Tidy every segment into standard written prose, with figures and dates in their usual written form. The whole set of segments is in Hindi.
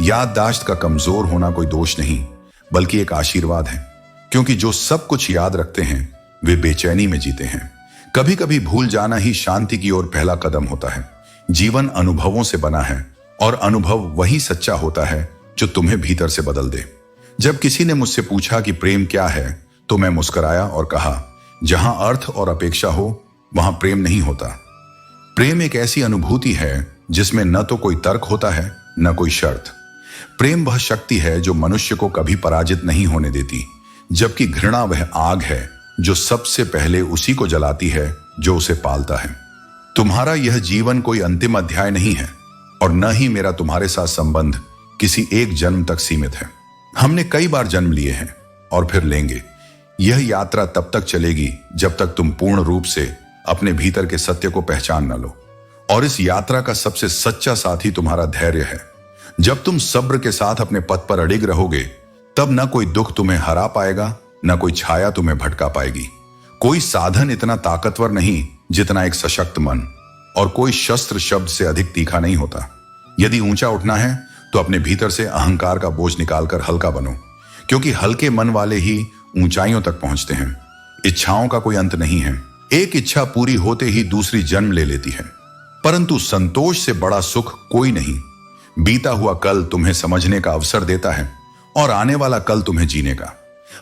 याददाश्त का कमजोर होना कोई दोष नहीं, बल्कि एक आशीर्वाद है, क्योंकि जो सब कुछ याद रखते हैं वे बेचैनी में जीते हैं। कभी कभी भूल जाना ही शांति की ओर पहला कदम होता है। जीवन अनुभवों से बना है और अनुभव वही सच्चा होता है जो तुम्हें भीतर से बदल दे। जब किसी ने मुझसे पूछा कि प्रेम क्या है, तो मैं मुस्कुराया और कहा, जहां अर्थ और अपेक्षा हो वहां प्रेम नहीं होता। प्रेम एक ऐसी अनुभूति है जिसमें न तो कोई तर्क होता है न कोई शर्त। प्रेम वह शक्ति है जो मनुष्य को कभी पराजित नहीं होने देती, जबकि घृणा वह आग है जो सबसे पहले उसी को जलाती है जो उसे पालता है। तुम्हारा यह जीवन कोई अंतिम अध्याय नहीं है और न ही मेरा तुम्हारे साथ संबंध किसी एक जन्म तक सीमित है। हमने कई बार जन्म लिए हैं और फिर लेंगे। यह यात्रा तब तक चलेगी जब तक तुम पूर्ण रूप से अपने भीतर के सत्य को पहचान न लो। और इस यात्रा का सबसे सच्चा साथी तुम्हारा धैर्य है। जब तुम सब्र के साथ अपने पथ पर अडिग रहोगे, तब न कोई दुख तुम्हें हरा पाएगा, न कोई छाया तुम्हें भटका पाएगी। कोई साधन इतना ताकतवर नहीं जितना एक सशक्त मन, और कोई शस्त्र शब्द से अधिक तीखा नहीं होता। यदि ऊंचा उठना है तो अपने भीतर से अहंकार का बोझ निकालकर हल्का बनो, क्योंकि हल्के मन वाले ही ऊंचाइयों तक पहुंचते हैं। इच्छाओं का कोई अंत नहीं है। एक इच्छा पूरी होते ही दूसरी जन्म ले लेती है, परंतु संतोष से बड़ा सुख कोई नहीं। बीता हुआ कल तुम्हें समझने का अवसर देता है और आने वाला कल तुम्हें जीने का।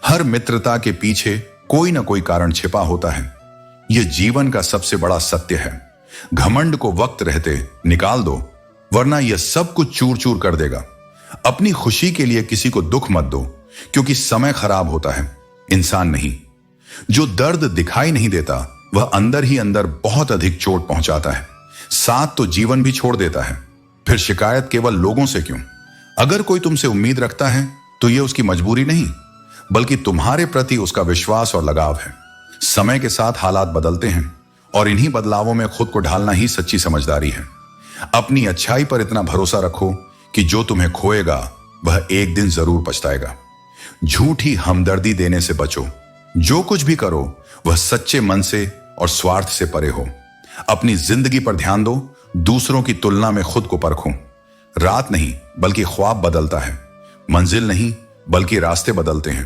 हर मित्रता के पीछे कोई ना कोई कारण छिपा होता है। यह जीवन का सबसे बड़ा सत्य है। घमंड को वक्त रहते निकाल दो, वरना यह सब कुछ चूर चूर कर देगा। अपनी खुशी के लिए किसी को दुख मत दो, क्योंकि समय खराब होता है, इंसान नहीं। जो दर्द दिखाई नहीं देता वह अंदर ही अंदर बहुत अधिक चोट पहुंचाता है। साथ तो जीवन भी छोड़ देता है। फिर शिकायत केवल लोगों से क्यों? अगर कोई तुमसे उम्मीद रखता है तो यह उसकी मजबूरी नहीं, बल्कि तुम्हारे प्रति उसका विश्वास और लगाव है। समय के साथ हालात बदलते हैं और इन्हीं बदलावों में खुद को ढालना ही सच्ची समझदारी है। अपनी अच्छाई पर इतना भरोसा रखो कि जो तुम्हें खोएगा वह एक दिन जरूर पछताएगा। झूठी हमदर्दी देने से बचो। जो कुछ भी करो वह सच्चे मन से और स्वार्थ से परे हो। अपनी जिंदगी पर ध्यान दो, दूसरों की तुलना में खुद को परखो। रात नहीं बल्कि ख्वाब बदलता है, मंजिल नहीं बल्कि रास्ते बदलते हैं।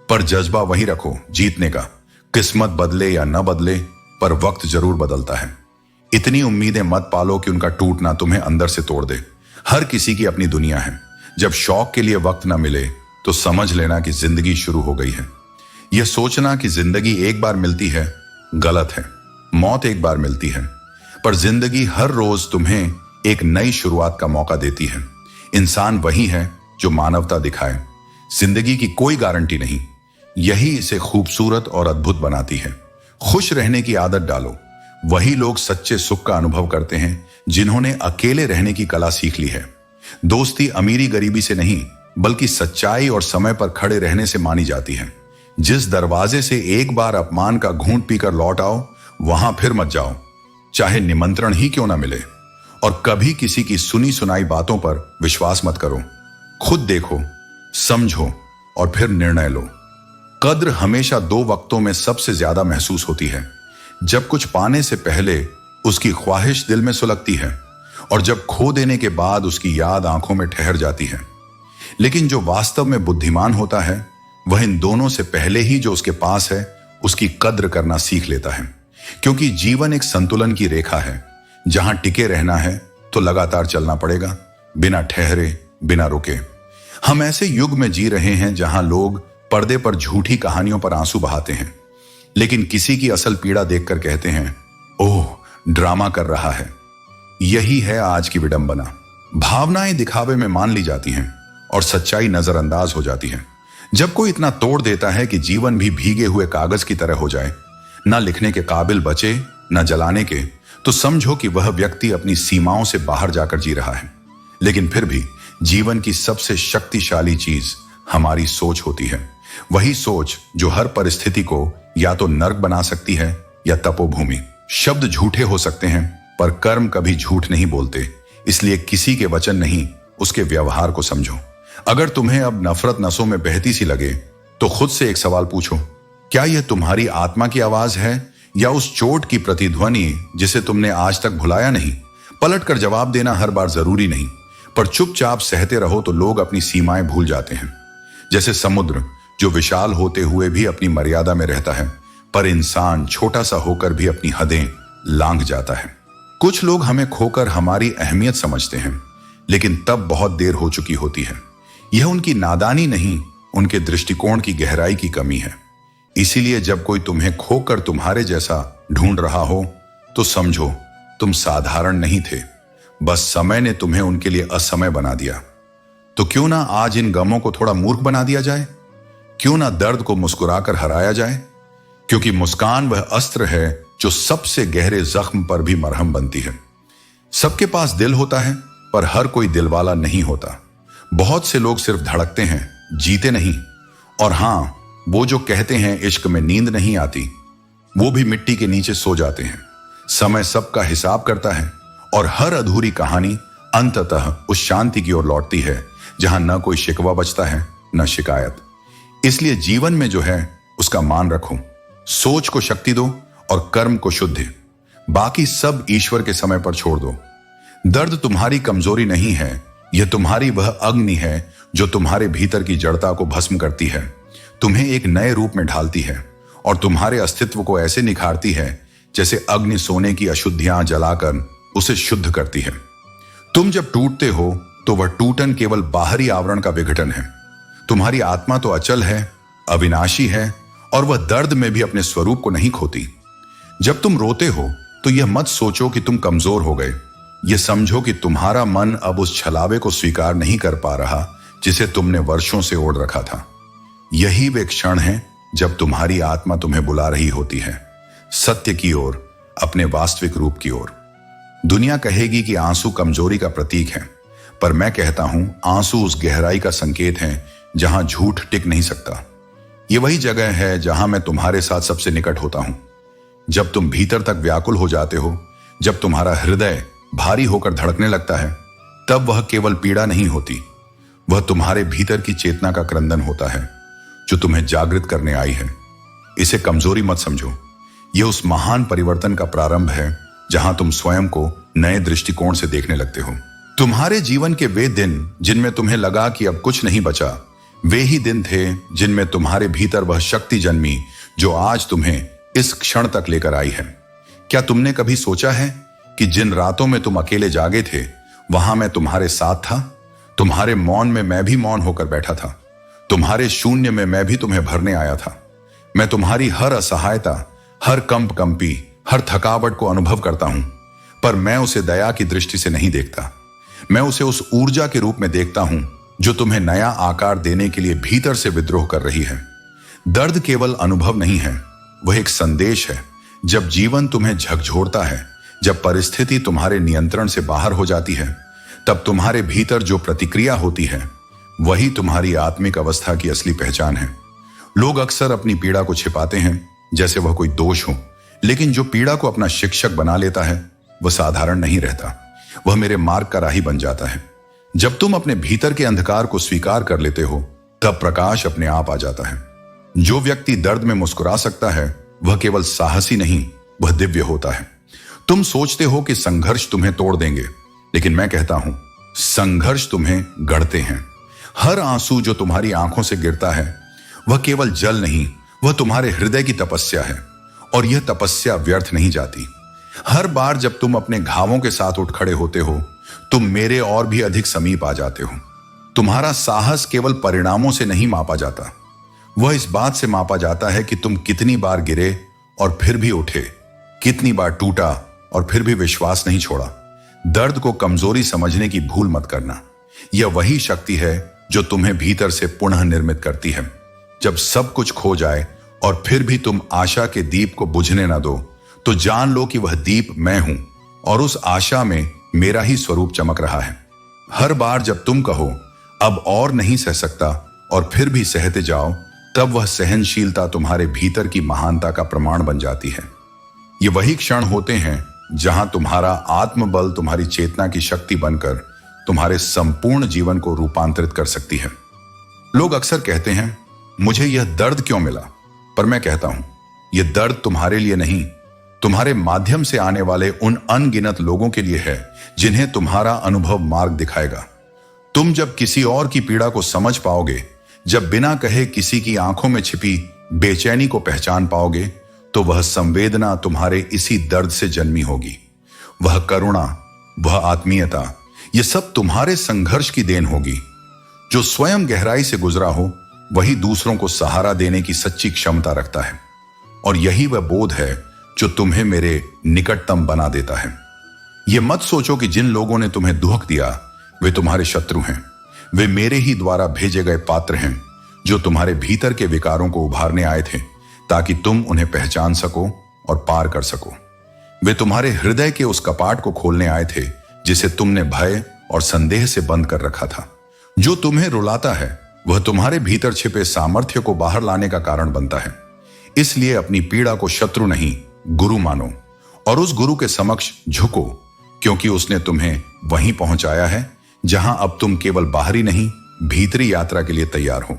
पर जज्बा वही रखो जीतने का। किस्मत बदले या न बदले, पर वक्त जरूर बदलता है। इतनी उम्मीदें मत पालो कि उनका टूटना तुम्हें अंदर से तोड़ दे। हर किसी की अपनी दुनिया है। जब शौक के लिए वक्त न मिले तो समझ लेना कि जिंदगी शुरू हो गई है। यह सोचना कि जिंदगी एक बार मिलती है गलत है। मौत एक बार मिलती है, पर जिंदगी हर रोज तुम्हें एक नई शुरुआत का मौका देती है। इंसान वही है जो मानवता दिखाए। जिंदगी की कोई गारंटी नहीं, यही इसे खूबसूरत और अद्भुत बनाती है। खुश रहने की आदत डालो। वही लोग सच्चे सुख का अनुभव करते हैं जिन्होंने अकेले रहने की कला सीख ली है। दोस्ती अमीरी गरीबी से नहीं, बल्कि सच्चाई और समय पर खड़े रहने से मानी जाती है। जिस दरवाजे से एक बार अपमान का घूंट पीकर लौट आओ, वहां फिर मत जाओ, चाहे निमंत्रण ही क्यों ना मिले। और कभी किसी की सुनी सुनाई बातों पर विश्वास मत करो। खुद देखो, समझो और फिर निर्णय लो। कद्र हमेशा दो वक्तों में सबसे ज्यादा महसूस होती है। जब कुछ पाने से पहले उसकी ख्वाहिश दिल में सुलगती है, और जब खो देने के बाद उसकी याद आंखों में ठहर जाती है। लेकिन जो वास्तव में बुद्धिमान होता है वह इन दोनों से पहले ही जो उसके पास है उसकी कद्र करना सीख लेता है। क्योंकि जीवन एक संतुलन की रेखा है। जहां टिके रहना है तो लगातार चलना पड़ेगा, बिना ठहरे, बिना रुके। हम ऐसे युग में जी रहे हैं जहां लोग पर्दे पर झूठी कहानियों पर आंसू बहाते हैं, लेकिन किसी की असल पीड़ा देखकर कहते हैं, ओह, ड्रामा कर रहा है। यही है आज की विडंबना। भावनाएं दिखावे में मान ली जाती हैं और सच्चाई नजरअंदाज हो जाती है। जब कोई इतना तोड़ देता है कि जीवन भी भीगे हुए कागज की तरह हो जाए, ना लिखने के काबिल बचे ना जलाने के, तो समझो कि वह व्यक्ति अपनी सीमाओं से बाहर जाकर जी रहा है। लेकिन फिर भी जीवन की सबसे शक्तिशाली चीज हमारी सोच होती है। वही सोच जो हर परिस्थिति को या तो नर्क बना सकती है या तपोभूमि। शब्द झूठे हो सकते हैं, पर कर्म कभी झूठ नहीं बोलते। इसलिए किसी के वचन नहीं, उसके व्यवहार को समझो। अगर तुम्हें अब नफरत नसों में बहती सी लगे तो खुद से एक सवाल पूछो, क्या यह तुम्हारी आत्मा की आवाज है या उस चोट की प्रतिध्वनि जिसे तुमने आज तक भुलाया नहीं? पलट कर जवाब देना हर बार जरूरी नहीं, पर चुपचाप सहते रहो तो लोग अपनी सीमाएं भूल जाते हैं। जैसे समुद्र जो विशाल होते हुए भी अपनी मर्यादा में रहता है, पर इंसान छोटा सा होकर भी अपनी हदें लांघ जाता है। कुछ लोग हमें खोकर हमारी अहमियत समझते हैं, लेकिन तब बहुत देर हो चुकी होती है। यह उनकी नादानी नहीं, उनके दृष्टिकोण की गहराई की कमी है। इसीलिए जब कोई तुम्हें खोकर तुम्हारे जैसा ढूंढ रहा हो तो समझो तुम साधारण नहीं थे, बस समय ने तुम्हें उनके लिए असमय बना दिया। तो क्यों ना आज इन गमों को थोड़ा मूर्ख बना दिया जाए? क्यों ना दर्द को मुस्कुराकर हराया जाए? क्योंकि मुस्कान वह अस्त्र है जो सबसे गहरे जख्म पर भी मरहम बनती है। सबके पास दिल होता है, पर हर कोई दिलवाला नहीं होता। बहुत से लोग सिर्फ धड़कते हैं, जीते नहीं। और हां, वो जो कहते हैं इश्क में नींद नहीं आती, वो भी मिट्टी के नीचे सो जाते हैं। समय सबका हिसाब करता है और हर अधूरी कहानी अंततः उस शांति की ओर लौटती है जहां न कोई शिकवा बचता है न शिकायत। इसलिए जीवन में जो है उसका मान रखो, सोच को शक्ति दो और कर्म को शुद्धि। बाकी सब ईश्वर के समय पर छोड़ दो। दर्द तुम्हारी कमजोरी नहीं है, यह तुम्हारी वह अग्नि है जो तुम्हारे भीतर की जड़ता को भस्म करती है, तुम्हें एक नए रूप में ढालती है और तुम्हारे अस्तित्व को ऐसे निखारती है जैसे अग्नि सोने की अशुद्धियां जलाकर उसे शुद्ध करती है। तुम जब टूटते हो तो वह टूटन केवल बाहरी आवरण का विघटन है। तुम्हारी आत्मा तो अचल है, अविनाशी है और वह दर्द में भी अपने स्वरूप को नहीं खोती। जब तुम रोते हो तो यह मत सोचो कि तुम कमजोर हो गए, यह समझो कि तुम्हारा मन अब उस छलावे को स्वीकार नहीं कर पा रहा जिसे तुमने वर्षों से ओढ़ रखा था। यही वे क्षण है जब तुम्हारी आत्मा तुम्हें बुला रही होती है, सत्य की ओर, अपने वास्तविक रूप की ओर। दुनिया कहेगी कि आंसू कमजोरी का प्रतीक है, पर मैं कहता हूं आंसू उस गहराई का संकेत है जहां झूठ टिक नहीं सकता। यह वही जगह है जहां मैं तुम्हारे साथ सबसे निकट होता हूं। जब तुम भीतर तक व्याकुल हो जाते हो, जब तुम्हारा हृदय भारी होकर धड़कने लगता है, तब वह केवल पीड़ा नहीं होती, वह तुम्हारे भीतर की चेतना का क्रंदन होता है जो तुम्हें जागृत करने आई है। इसे कमजोरी मत समझो, यह उस महान परिवर्तन का प्रारंभ है जहां तुम स्वयं को नए दृष्टिकोण से देखने लगते हो। तुम्हारे जीवन के वे दिन जिनमें तुम्हें लगा कि अब कुछ नहीं बचा, वे ही दिन थे जिनमें तुम्हारे भीतर वह शक्ति जन्मी जो आज तुम्हें इस क्षण तक लेकर आई है। क्या तुमने कभी सोचा है कि जिन रातों में तुम अकेले जागे थे, वहां मैं तुम्हारे साथ था? तुम्हारे मौन में मैं भी मौन होकर बैठा था, तुम्हारे शून्य में मैं भी तुम्हें भरने आया था। मैं तुम्हारी हर असहायता, हर कंपी, हर थकावट को अनुभव करता हूं, पर मैं उसे दया की दृष्टि से नहीं देखता। मैं उसे उस ऊर्जा के रूप में देखता हूं जो तुम्हें नया आकार देने के लिए भीतर से विद्रोह कर रही है। दर्द केवल अनुभव नहीं है, वह एक संदेश है। जब जीवन तुम्हें झकझोरता है, जब परिस्थिति तुम्हारे नियंत्रण से बाहर हो जाती है, तब तुम्हारे भीतर जो प्रतिक्रिया होती है वही तुम्हारी आत्मिक अवस्था की असली पहचान है। लोग अक्सर अपनी पीड़ा को छिपाते हैं जैसे वह कोई दोष हो, लेकिन जो पीड़ा को अपना शिक्षक बना लेता है वह साधारण नहीं रहता, वह मेरे मार्ग का राही बन जाता है। जब तुम अपने भीतर के अंधकार को स्वीकार कर लेते हो, तब प्रकाश अपने आप आ जाता है। जो व्यक्ति दर्द में मुस्कुरा सकता है वह केवल साहसी नहीं, वह दिव्य होता है। तुम सोचते हो कि संघर्ष तुम्हें तोड़ देंगे, लेकिन मैं कहता हूं संघर्ष तुम्हें गढ़ते हैं। हर आंसू जो तुम्हारी आंखों से गिरता है वह केवल जल नहीं, वह तुम्हारे हृदय की तपस्या है, और यह तपस्या व्यर्थ नहीं जाती। हर बार जब तुम अपने घावों के साथ उठ खड़े होते हो, तुम मेरे और भी अधिक समीप आ जाते हो। तुम्हारा साहस केवल परिणामों से नहीं मापा जाता, वह इस बात से मापा जाता है कि तुम कितनी बार गिरे और फिर भी उठे, कितनी बार टूटा और फिर भी विश्वास नहीं छोड़ा। दर्द को कमजोरी समझने की भूल मत करना, यह वही शक्ति है जो तुम्हें भीतर से पुनः निर्मित करती है। जब सब कुछ खो जाए और फिर भी तुम आशा के दीप को बुझने ना दो, तो जान लो कि वह दीप मैं हूं और उस आशा में मेरा ही स्वरूप चमक रहा है। हर बार जब तुम कहो अब और नहीं सह सकता और फिर भी सहते जाओ, तब वह सहनशीलता तुम्हारे भीतर की महानता का प्रमाण बन जाती है। ये वही क्षण होते हैं जहां तुम्हारा आत्मबल तुम्हारी चेतना की शक्ति बनकर तुम्हारे संपूर्ण जीवन को रूपांतरित कर सकती है। लोग अक्सर कहते हैं मुझे यह दर्द क्यों मिला, पर मैं कहता हूं यह दर्द तुम्हारे लिए नहीं, तुम्हारे माध्यम से आने वाले उन अनगिनत लोगों के लिए है जिन्हें तुम्हारा अनुभव मार्ग दिखाएगा। तुम जब किसी और की पीड़ा को समझ पाओगे, जब बिना कहे किसी की आंखों में छिपी बेचैनी को पहचान पाओगे, तो वह संवेदना तुम्हारे इसी दर्द से जन्मी होगी। वह करुणा, वह आत्मीयता, यह सब तुम्हारे संघर्ष की देन होगी। जो स्वयं गहराई से गुजरा हो वही दूसरों को सहारा देने की सच्ची क्षमता रखता है, और यही वह बोध है जो तुम्हें मेरे निकटतम बना देता है। यह मत सोचो कि जिन लोगों ने तुम्हें दुख दिया वे तुम्हारे शत्रु हैं। वे मेरे ही द्वारा भेजे गए पात्र हैं जो तुम्हारे भीतर के विकारों को उभारने आए थे, ताकि तुम उन्हें पहचान सको और पार कर सको। वे तुम्हारे हृदय के उस कपाट को खोलने आए थे जिसे तुमने भय और संदेह से बंद कर रखा था। जो तुम्हें रुलाता है वह तुम्हारे भीतर छिपे सामर्थ्य को बाहर लाने का कारण बनता है। इसलिए अपनी पीड़ा को शत्रु नहीं, गुरु मानो, और उस गुरु के समक्ष झुको, क्योंकि उसने तुम्हें वहीं पहुंचाया है जहां अब तुम केवल बाहरी नहीं, भीतरी यात्रा के लिए तैयार हो।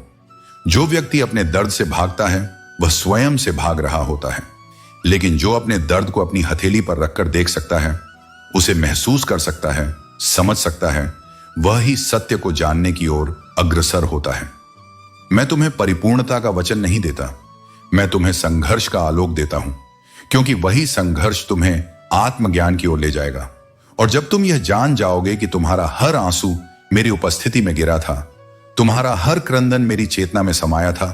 जो व्यक्ति अपने दर्द से भागता है वह स्वयं से भाग रहा होता है, लेकिन जो अपने दर्द को अपनी हथेली पर रखकर देख सकता है, उसे महसूस कर सकता है, समझ सकता है, वह ही सत्य को जानने की ओर अग्रसर होता है। मैं तुम्हें परिपूर्णता का वचन नहीं देता, मैं तुम्हें संघर्ष का आलोक देता हूं, क्योंकि वही संघर्ष तुम्हें आत्मज्ञान की ओर ले जाएगा। और जब तुम यह जान जाओगे कि तुम्हारा हर आंसू मेरी उपस्थिति में गिरा था, तुम्हारा हर क्रंदन मेरी चेतना में समाया था,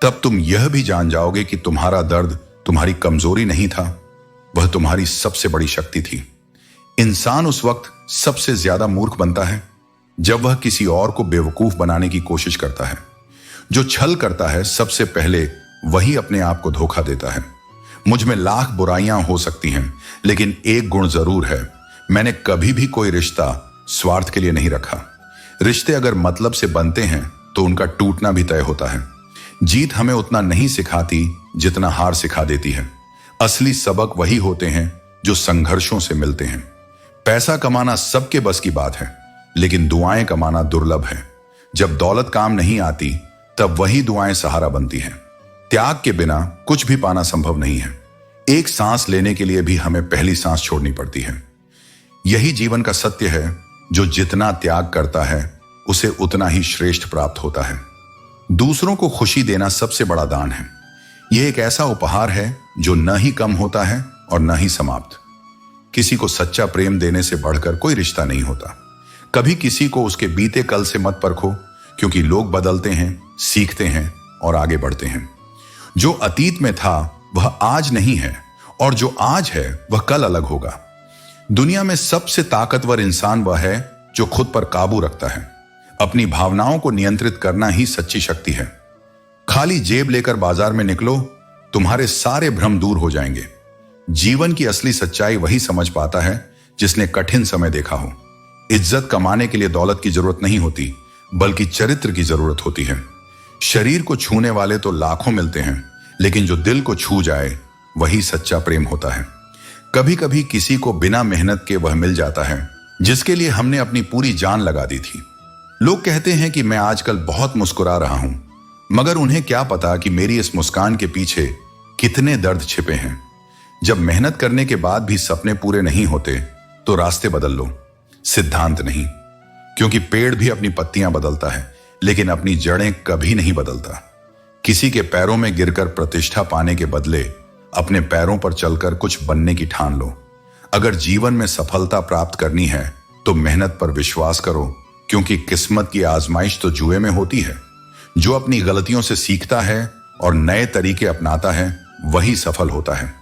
तब तुम यह भी जान जाओगे कि तुम्हारा दर्द तुम्हारी कमजोरी नहीं था, वह तुम्हारी सबसे बड़ी शक्ति थी। इंसान उस वक्त सबसे ज्यादा मूर्ख बनता है जब वह किसी और को बेवकूफ बनाने की कोशिश करता है। जो छल करता है सबसे पहले वही अपने आप को धोखा देता है। मुझ में लाख बुराइयां हो सकती हैं, लेकिन एक गुण जरूर है, मैंने कभी भी कोई रिश्ता स्वार्थ के लिए नहीं रखा। रिश्ते अगर मतलब से बनते हैं तो उनका टूटना भी तय होता है। जीत हमें उतना नहीं सिखाती जितना हार सिखा देती है। असली सबक वही होते हैं जो संघर्षों से मिलते हैं। पैसा कमाना सबके बस की बात है, लेकिन दुआएं कमाना दुर्लभ है। जब दौलत काम नहीं आती तब वही दुआएं सहारा बनती हैं। त्याग के बिना कुछ भी पाना संभव नहीं है। एक सांस लेने के लिए भी हमें पहली सांस छोड़नी पड़ती है। यही जीवन का सत्य है, जो जितना त्याग करता है उसे उतना ही श्रेष्ठ प्राप्त होता है। दूसरों को खुशी देना सबसे बड़ा दान है। यह एक ऐसा उपहार है जो न ही कम होता है और न ही समाप्त। किसी को सच्चा प्रेम देने से बढ़कर कोई रिश्ता नहीं होता। कभी किसी को उसके बीते कल से मत परखो, क्योंकि लोग बदलते हैं, सीखते हैं और आगे बढ़ते हैं। जो अतीत में था वह आज नहीं है, और जो आज है वह कल अलग होगा। दुनिया में सबसे ताकतवर इंसान वह है जो खुद पर काबू रखता है। अपनी भावनाओं को नियंत्रित करना ही सच्ची शक्ति है। खाली जेब लेकर बाजार में निकलो, तुम्हारे सारे भ्रम दूर हो जाएंगे। जीवन की असली सच्चाई वही समझ पाता है जिसने कठिन समय देखा हो। इज्जत कमाने के लिए दौलत की जरूरत नहीं होती, बल्कि चरित्र की जरूरत होती है। शरीर को छूने वाले तो लाखों मिलते हैं, लेकिन जो दिल को छू जाए वही सच्चा प्रेम होता है। कभी कभी किसी को बिना मेहनत के वह मिल जाता है जिसके लिए हमने अपनी पूरी जान लगा दी थी। लोग कहते हैं कि मैं आजकल बहुत मुस्कुरा रहा हूं, मगर उन्हें क्या पता कि मेरी इस मुस्कान के पीछे कितने दर्द छिपे हैं। जब मेहनत करने के बाद भी सपने पूरे नहीं होते तो रास्ते बदल लो, सिद्धांत नहीं। क्योंकि पेड़ भी अपनी पत्तियां बदलता है, लेकिन अपनी जड़ें कभी नहीं बदलता। किसी के पैरों में गिरकर प्रतिष्ठा पाने के बदले अपने पैरों पर चलकर कुछ बनने की ठान लो। अगर जीवन में सफलता प्राप्त करनी है तो मेहनत पर विश्वास करो, क्योंकि किस्मत की आजमाइश तो जुए में होती है। जो अपनी गलतियों से सीखता है और नए तरीके अपनाता है वही सफल होता है।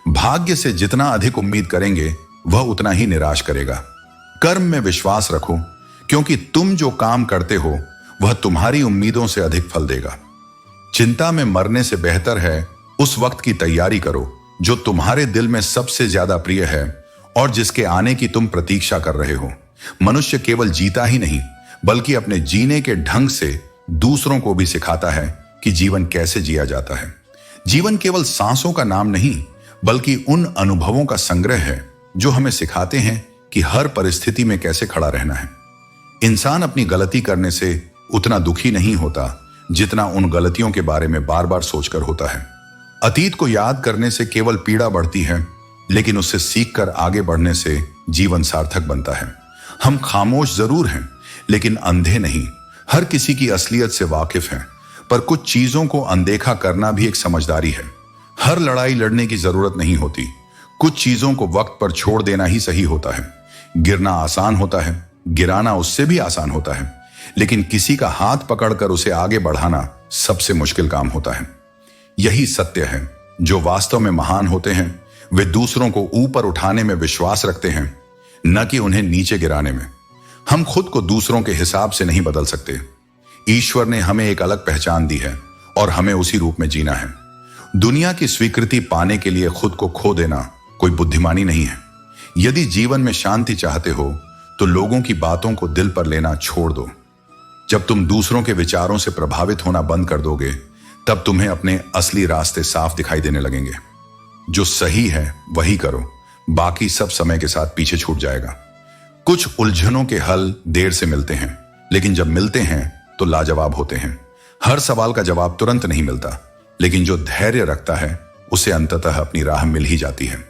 भाग्य से जितना अधिक उम्मीद करेंगे वह उतना ही निराश करेगा। कर्म में विश्वास रखो, क्योंकि तुम जो काम करते हो वह तुम्हारी उम्मीदों से अधिक फल देगा। चिंता में मरने से बेहतर है उस वक्त की तैयारी करो जो तुम्हारे दिल में सबसे ज्यादा प्रिय है और जिसके आने की तुम प्रतीक्षा कर रहे हो। मनुष्य केवल जीता ही नहीं, बल्कि अपने जीने के ढंग से दूसरों को भी सिखाता है कि जीवन कैसे जिया जाता है। जीवन केवल सांसों का नाम नहीं, बल्कि उन अनुभवों का संग्रह है जो हमें सिखाते हैं कि हर परिस्थिति में कैसे खड़ा रहना है। इंसान अपनी गलती करने से उतना दुखी नहीं होता जितना उन गलतियों के बारे में बार बार सोचकर होता है। अतीत को याद करने से केवल पीड़ा बढ़ती है, लेकिन उससे सीखकर आगे बढ़ने से जीवन सार्थक बनता है। हम खामोश जरूर हैं, लेकिन अंधे नहीं। हर किसी की असलियत से वाकिफ हैं, पर कुछ चीजों को अनदेखा करना भी एक समझदारी है। हर लड़ाई लड़ने की जरूरत नहीं होती। कुछ चीजों को वक्त पर छोड़ देना ही सही होता है। गिरना आसान होता है, गिराना उससे भी आसान होता है, लेकिन किसी का हाथ पकड़कर उसे आगे बढ़ाना सबसे मुश्किल काम होता है। यही सत्य है। जो वास्तव में महान होते हैं वे दूसरों को ऊपर उठाने में विश्वास रखते हैं, न कि उन्हें नीचे गिराने में। हम खुद को दूसरों के हिसाब से नहीं बदल सकते। ईश्वर ने हमें एक अलग पहचान दी है और हमें उसी रूप में जीना है। दुनिया की स्वीकृति पाने के लिए खुद को खो देना कोई बुद्धिमानी नहीं है। यदि जीवन में शांति चाहते हो तो लोगों की बातों को दिल पर लेना छोड़ दो। जब तुम दूसरों के विचारों से प्रभावित होना बंद कर दोगे, तब तुम्हें अपने असली रास्ते साफ दिखाई देने लगेंगे। जो सही है वही करो, बाकी सब समय के साथ पीछे छूट जाएगा। कुछ उलझनों के हल देर से मिलते हैं, लेकिन जब मिलते हैं तो लाजवाब होते हैं। हर सवाल का जवाब तुरंत नहीं मिलता, लेकिन जो धैर्य रखता है उसे अंततः अपनी राह मिल ही जाती है।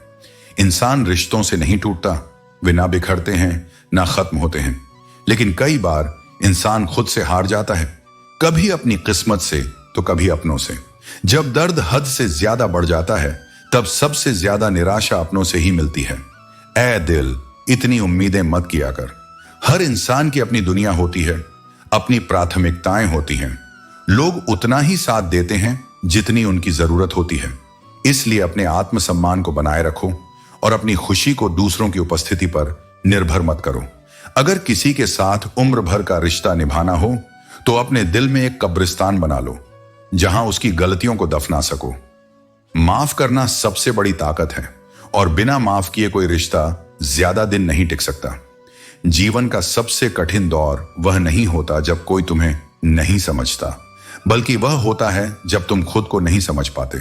इंसान रिश्तों से नहीं टूटता, वे ना बिखरते हैं ना खत्म होते हैं, लेकिन कई बार इंसान खुद से हार जाता है, कभी अपनी किस्मत से तो कभी अपनों से। जब दर्द हद से ज्यादा बढ़ जाता है, तब सबसे ज्यादा निराशा अपनों से ही मिलती है। ऐ दिल, इतनी उम्मीदें मत किया कर। हर इंसान की अपनी दुनिया होती है, अपनी प्राथमिकताएं होती हैं। लोग उतना ही साथ देते हैं जितनी उनकी जरूरत होती है। इसलिए अपने आत्मसम्मान को बनाए रखो और अपनी खुशी को दूसरों की उपस्थिति पर निर्भर मत करो। अगर किसी के साथ उम्र भर का रिश्ता निभाना हो तो अपने दिल में एक कब्रिस्तान बना लो, जहां उसकी गलतियों को दफना सको। माफ करना सबसे बड़ी ताकत है, और बिना माफ किए कोई रिश्ता ज्यादा दिन नहीं टिक सकता। जीवन का सबसे कठिन दौर वह नहीं होता जब कोई तुम्हें नहीं समझता, बल्कि वह होता है जब तुम खुद को नहीं समझ पाते।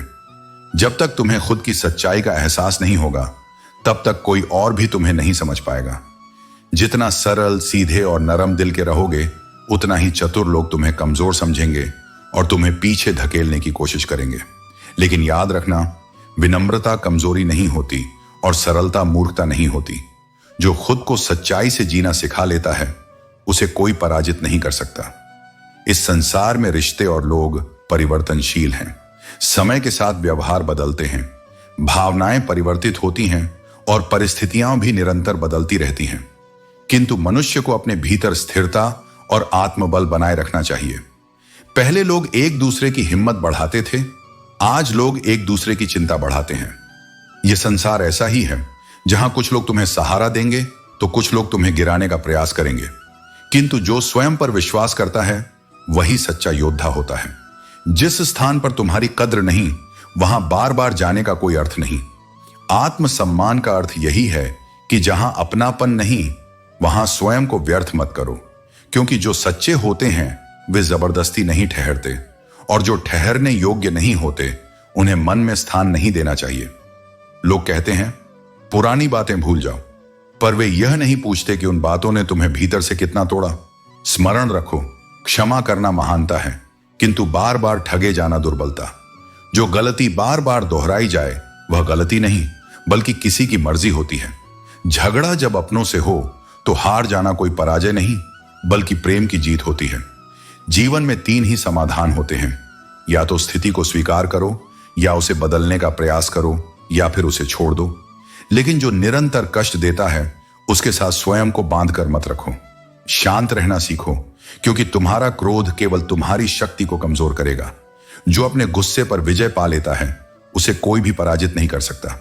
जब तक तुम्हें खुद की सच्चाई का एहसास नहीं होगा, तब तक कोई और भी तुम्हें नहीं समझ पाएगा। जितना सरल, सीधे और नरम दिल के रहोगे, उतना ही चतुर लोग तुम्हें कमजोर समझेंगे और तुम्हें पीछे धकेलने की कोशिश करेंगे। लेकिन याद रखना, विनम्रता कमजोरी नहीं होती और सरलता मूर्खता नहीं होती। जो खुद को सच्चाई से जीना सिखा लेता है, उसे कोई पराजित नहीं कर सकता। इस संसार में रिश्ते और लोग परिवर्तनशील हैं। समय के साथ व्यवहार बदलते हैं, भावनाएं परिवर्तित होती हैं और परिस्थितियां भी निरंतर बदलती रहती हैं। किंतु मनुष्य को अपने भीतर स्थिरता और आत्मबल बनाए रखना चाहिए। पहले लोग एक दूसरे की हिम्मत बढ़ाते थे, आज लोग एक दूसरे की चिंता बढ़ाते हैं। यह संसार ऐसा ही है, जहां कुछ लोग तुम्हें सहारा देंगे तो कुछ लोग तुम्हें गिराने का प्रयास करेंगे। किंतु जो स्वयं पर विश्वास करता है वही सच्चा योद्धा होता है। जिस स्थान पर तुम्हारी कद्र नहीं, वहां बार बार जाने का कोई अर्थ नहीं। आत्मसम्मान का अर्थ यही है कि जहां अपनापन नहीं, वहां स्वयं को व्यर्थ मत करो, क्योंकि जो सच्चे होते हैं वे जबरदस्ती नहीं ठहरते, और जो ठहरने योग्य नहीं होते उन्हें मन में स्थान नहीं देना चाहिए। लोग कहते हैं पुरानी बातें भूल जाओ, पर वे यह नहीं पूछते कि उन बातों ने तुम्हें भीतर से कितना तोड़ा। स्मरण रखो, क्षमा करना महानता है, किंतु बार बार ठगे जाना दुर्बलता। जो गलती बार बार दोहराई जाए वह गलती नहीं, बल्कि किसी की मर्जी होती है। झगड़ा जब अपनों से हो तो हार जाना कोई पराजय नहीं, बल्कि प्रेम की जीत होती है। जीवन में 3 ही समाधान होते हैं, या तो स्थिति को स्वीकार करो, या उसे बदलने का प्रयास करो, या फिर उसे छोड़ दो। लेकिन जो निरंतर कष्ट देता है उसके साथ स्वयं को बांध कर मत रखो। शांत रहना सीखो, क्योंकि तुम्हारा क्रोध केवल तुम्हारी शक्ति को कमजोर करेगा। जो अपने गुस्से पर विजय पा लेता है उसे कोई भी पराजित नहीं कर सकता।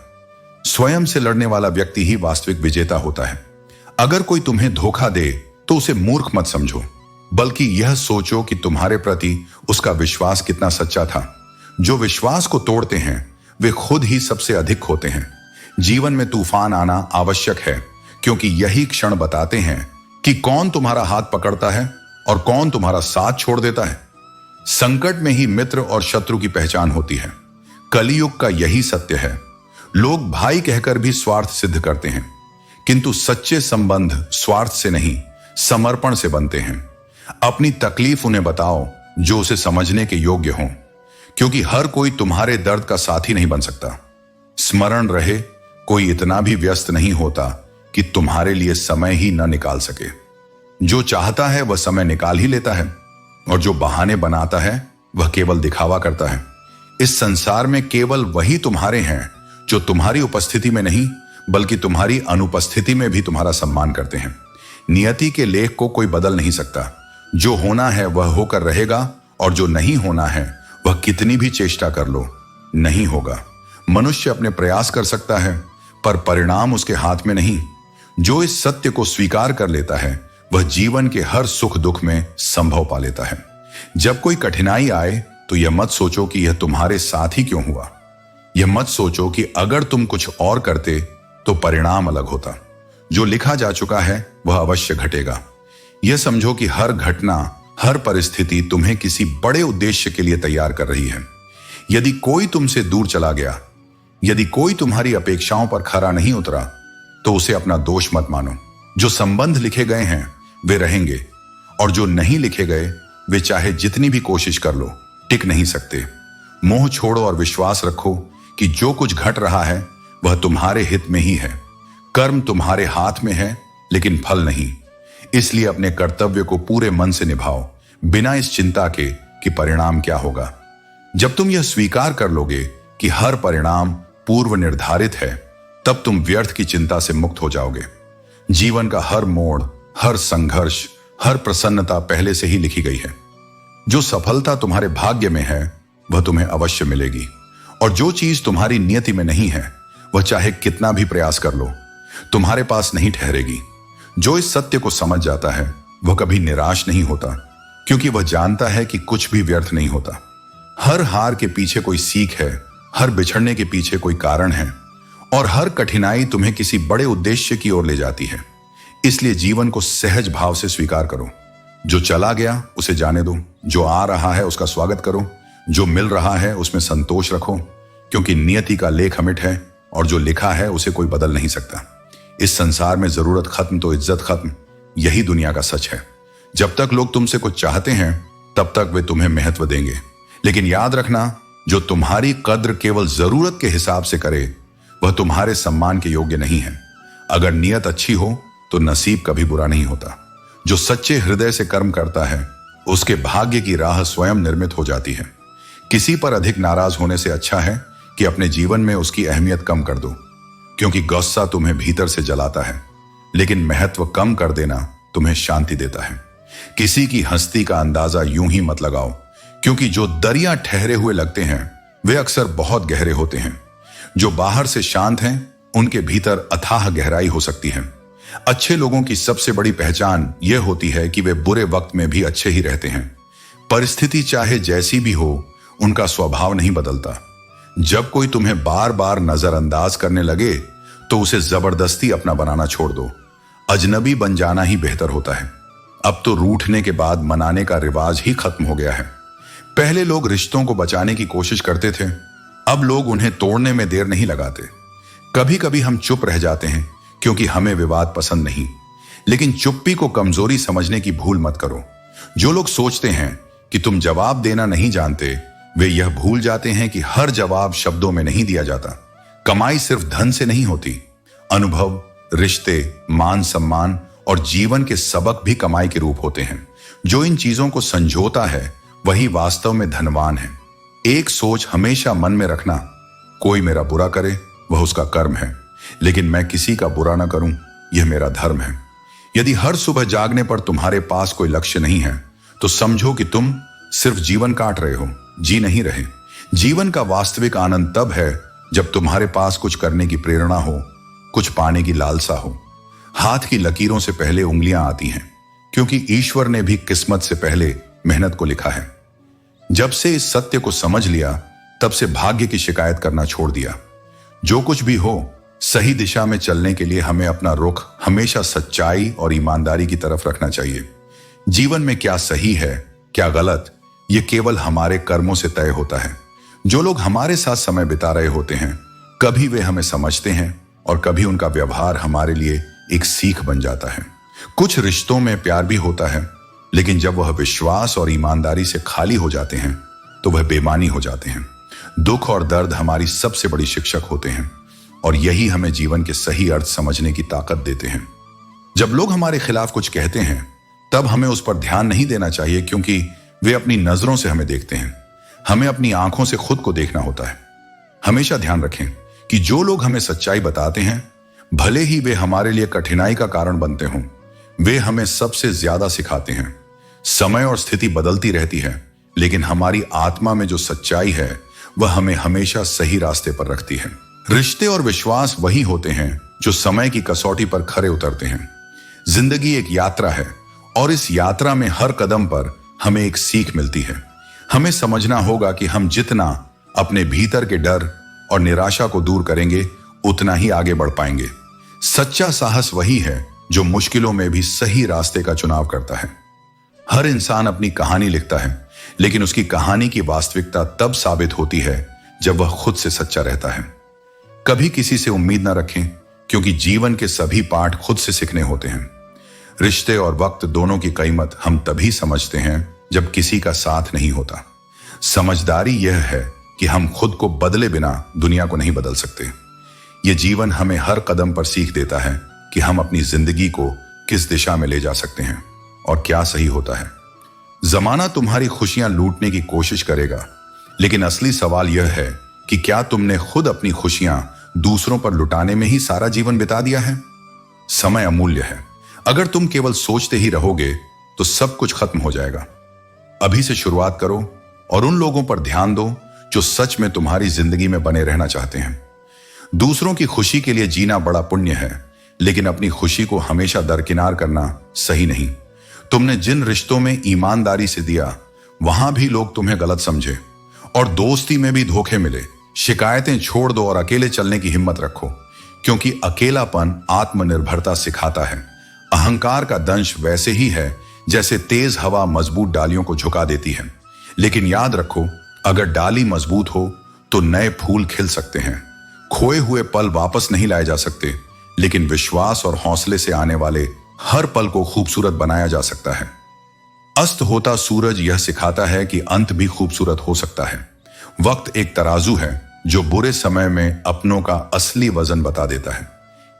स्वयं से लड़ने वाला व्यक्ति ही वास्तविक विजेता होता है। अगर कोई तुम्हें धोखा दे तो उसे मूर्ख मत समझो, बल्कि यह सोचो कि तुम्हारे प्रति उसका विश्वास कितना सच्चा था। जो विश्वास को तोड़ते हैं वे खुद ही सबसे अधिक होते हैं। जीवन में तूफान आना आवश्यक है, क्योंकि यही क्षण बताते हैं कि कौन तुम्हारा हाथ पकड़ता है और कौन तुम्हारा साथ छोड़ देता है। संकट में ही मित्र और शत्रु की पहचान होती है। कलियुग का यही सत्य है। लोग भाई कहकर भी स्वार्थ सिद्ध करते हैं, किंतु सच्चे संबंध स्वार्थ से नहीं, समर्पण से बनते हैं। अपनी तकलीफ उन्हें बताओ जो उसे समझने के योग्य हों, क्योंकि हर कोई तुम्हारे दर्द का साथी नहीं बन सकता। स्मरण रहे, कोई इतना भी व्यस्त नहीं होता कि तुम्हारे लिए समय ही न निकाल सके। जो चाहता है वह समय निकाल ही लेता है, और जो बहाने बनाता है वह केवल दिखावा करता है। इस संसार में केवल वही तुम्हारे हैं जो तुम्हारी उपस्थिति में नहीं बल्कि तुम्हारी अनुपस्थिति में भी तुम्हारा सम्मान करते हैं। नियति के लेख को कोई बदल नहीं सकता। जो होना है वह होकर रहेगा, और जो नहीं होना है वह कितनी भी चेष्टा कर लो नहीं होगा। मनुष्य अपने प्रयास कर सकता है, पर परिणाम उसके हाथ में नहीं। जो इस सत्य को स्वीकार कर लेता है वह जीवन के हर सुख दुख में संभव पा लेता है। जब कोई कठिनाई आए तो यह मत सोचो कि यह तुम्हारे साथ ही क्यों हुआ। यह मत सोचो कि अगर तुम कुछ और करते तो परिणाम अलग होता। जो लिखा जा चुका है वह अवश्य घटेगा। यह समझो कि हर घटना, हर परिस्थिति तुम्हें किसी बड़े उद्देश्य के लिए तैयार कर रही है। यदि कोई तुमसे दूर चला गया, यदि कोई तुम्हारी अपेक्षाओं पर खरा नहीं उतरा, तो उसे अपना दोष मत मानो। जो संबंध लिखे गए हैं वे रहेंगे, और जो नहीं लिखे गए वे चाहे जितनी भी कोशिश कर लो टिक नहीं सकते। मोह छोड़ो और विश्वास रखो कि जो कुछ घट रहा है वह तुम्हारे हित में ही है। कर्म तुम्हारे हाथ में है लेकिन फल नहीं। इसलिए अपने कर्तव्य को पूरे मन से निभाओ, बिना इस चिंता के कि परिणाम क्या होगा। जब तुम यह स्वीकार कर लोगे कि हर परिणाम पूर्व निर्धारित है, तब तुम व्यर्थ की चिंता से मुक्त हो जाओगे। जीवन का हर मोड़, हर संघर्ष, हर प्रसन्नता पहले से ही लिखी गई है। जो सफलता तुम्हारे भाग्य में है वह तुम्हें अवश्य मिलेगी, और जो चीज तुम्हारी नियति में नहीं है वह चाहे कितना भी प्रयास कर लो तुम्हारे पास नहीं ठहरेगी। जो इस सत्य को समझ जाता है वह कभी निराश नहीं होता, क्योंकि वह जानता है कि कुछ भी व्यर्थ नहीं होता। हर हार के पीछे कोई सीख है, हर बिछड़ने के पीछे कोई कारण है, और हर कठिनाई तुम्हें किसी बड़े उद्देश्य की ओर ले जाती है। इसलिए जीवन को सहज भाव से स्वीकार करो। जो चला गया उसे जाने दो, जो आ रहा है उसका स्वागत करो, जो मिल रहा है उसमें संतोष रखो, क्योंकि नियति का लेख अमिट है, और जो लिखा है उसे कोई बदल नहीं सकता। इस संसार में जरूरत खत्म तो इज्जत खत्म, यही दुनिया का सच है। जब तक लोग तुमसे कुछ चाहते हैं तब तक वे तुम्हें महत्व देंगे, लेकिन याद रखना, जो तुम्हारी कद्र केवल जरूरत के हिसाब से करे वह तुम्हारे सम्मान के योग्य नहीं है। अगर नियत अच्छी हो तो नसीब कभी बुरा नहीं होता। जो सच्चे हृदय से कर्म करता है उसके भाग्य की राह स्वयं निर्मित हो जाती है। किसी पर अधिक नाराज होने से अच्छा है कि अपने जीवन में उसकी अहमियत कम कर दो, क्योंकि गुस्सा तुम्हें भीतर से जलाता है, लेकिन महत्व कम कर देना तुम्हें शांति देता है। किसी की हस्ती का अंदाजा यूं ही मत लगाओ, क्योंकि जो दरिया ठहरे हुए लगते हैं वे अक्सर बहुत गहरे होते हैं। जो बाहर से शांत हैं उनके भीतर अथाह गहराई हो सकती है। अच्छे लोगों की सबसे बड़ी पहचान यह होती है कि वे बुरे वक्त में भी अच्छे ही रहते हैं। परिस्थिति चाहे जैसी भी हो, उनका स्वभाव नहीं बदलता। जब कोई तुम्हें बार बार नजरअंदाज करने लगे तो उसे जबरदस्ती अपना बनाना छोड़ दो। अजनबी बन जाना ही बेहतर होता है। अब तो रूठने के बाद मनाने का रिवाज ही खत्म हो गया है। पहले लोग रिश्तों को बचाने की कोशिश करते थे, अब लोग उन्हें तोड़ने में देर नहीं लगाते। कभी कभी हम चुप रह जाते हैं क्योंकि हमें विवाद पसंद नहीं, लेकिन चुप्पी को कमजोरी समझने की भूल मत करो। जो लोग सोचते हैं कि तुम जवाब देना नहीं जानते, वे यह भूल जाते हैं कि हर जवाब शब्दों में नहीं दिया जाता। कमाई सिर्फ धन से नहीं होती, अनुभव, रिश्ते, मान सम्मान और जीवन के सबक भी कमाई के रूप होते हैं। जो इन चीजों को संजोता है वही वास्तव में धनवान है। एक सोच हमेशा मन में रखना, कोई मेरा बुरा करे वह उसका कर्म है, लेकिन मैं किसी का बुरा ना करूं यह मेरा धर्म है। यदि हर सुबह जागने पर तुम्हारे पास कोई लक्ष्य नहीं है तो समझो कि तुम सिर्फ जीवन काट रहे हो, जी नहीं रहे। जीवन का वास्तविक आनंद तब है जब तुम्हारे पास कुछ करने की प्रेरणा हो, कुछ पाने की लालसा हो। हाथ की लकीरों से पहले उंगलियां आती हैं, क्योंकि ईश्वर ने भी किस्मत से पहले मेहनत को लिखा है। जब से इस सत्य को समझ लिया तब से भाग्य की शिकायत करना छोड़ दिया। जो कुछ भी हो, सही दिशा में चलने के लिए हमें अपना रुख हमेशा सच्चाई और ईमानदारी की तरफ रखना चाहिए। जीवन में क्या सही है, क्या गलत, ये केवल हमारे कर्मों से तय होता है। जो लोग हमारे साथ समय बिता रहे होते हैं, कभी वे हमें समझते हैं और कभी उनका व्यवहार हमारे लिए एक सीख बन जाता है। कुछ रिश्तों में प्यार भी होता है, लेकिन जब वह विश्वास और ईमानदारी से खाली हो जाते हैं तो वह बेईमानी हो जाते हैं। दुख और दर्द हमारी सबसे बड़ी शिक्षक होते हैं, और यही हमें जीवन के सही अर्थ समझने की ताकत देते हैं। जब लोग हमारे खिलाफ कुछ कहते हैं तब हमें उस पर ध्यान नहीं देना चाहिए, क्योंकि वे अपनी नजरों से हमें देखते हैं। हमें अपनी आंखों से खुद को देखना होता है। हमेशा ध्यान रखें कि जो लोग हमें सच्चाई बताते हैं, भले ही वे हमारे लिए कठिनाई का कारण बनते हों, वे हमें सबसे ज्यादा सिखाते हैं। समय और स्थिति बदलती रहती है, लेकिन हमारी आत्मा में जो सच्चाई है वह हमें हमेशा सही रास्ते पर रखती है। रिश्ते और विश्वास वही होते हैं जो समय की कसौटी पर खरे उतरते हैं। जिंदगी एक यात्रा है, और इस यात्रा में हर कदम पर हमें एक सीख मिलती है। हमें समझना होगा कि हम जितना अपने भीतर के डर और निराशा को दूर करेंगे, उतना ही आगे बढ़ पाएंगे। सच्चा साहस वही है जो मुश्किलों में भी सही रास्ते का चुनाव करता है। हर इंसान अपनी कहानी लिखता है, लेकिन उसकी कहानी की वास्तविकता तब साबित होती है जब वह खुद से सच्चा रहता है। कभी किसी से उम्मीद न रखें, क्योंकि जीवन के सभी पाठ खुद से सीखने होते हैं। रिश्ते और वक्त दोनों की कीमत हम तभी समझते हैं जब किसी का साथ नहीं होता। समझदारी यह है कि हम खुद को बदले बिना दुनिया को नहीं बदल सकते। यह जीवन हमें हर कदम पर सीख देता है कि हम अपनी जिंदगी को किस दिशा में ले जा सकते हैं और क्या सही होता है। जमाना तुम्हारी खुशियां लूटने की कोशिश करेगा, लेकिन असली सवाल यह है कि क्या तुमने खुद अपनी खुशियां दूसरों पर लुटाने में ही सारा जीवन बिता दिया है? समय अमूल्य है। अगर तुम केवल सोचते ही रहोगे तो सब कुछ खत्म हो जाएगा। अभी से शुरुआत करो और उन लोगों पर ध्यान दो जो सच में तुम्हारी जिंदगी में बने रहना चाहते हैं। दूसरों की खुशी के लिए जीना बड़ा पुण्य है, लेकिन अपनी खुशी को हमेशा दरकिनार करना सही नहीं। तुमने जिन रिश्तों में ईमानदारी से दिया, वहां भी लोग तुम्हें गलत समझे और दोस्ती में भी धोखे मिले। शिकायतें छोड़ दो और अकेले चलने की हिम्मत रखो, क्योंकि अकेलापन आत्मनिर्भरता सिखाता है। अहंकार का दंश वैसे ही है जैसे तेज हवा मजबूत डालियों को झुका देती है। लेकिन याद रखो, अगर डाली मजबूत हो तो नए फूल खिल सकते हैं। खोए हुए पल वापस नहीं लाए जा सकते, लेकिन विश्वास और हौसले से आने वाले हर पल को खूबसूरत बनाया जा सकता है। अस्त होता सूरज यह सिखाता है कि अंत भी खूबसूरत हो सकता है। वक्त एक तराजू है जो बुरे समय में अपनों का असली वजन बता देता है।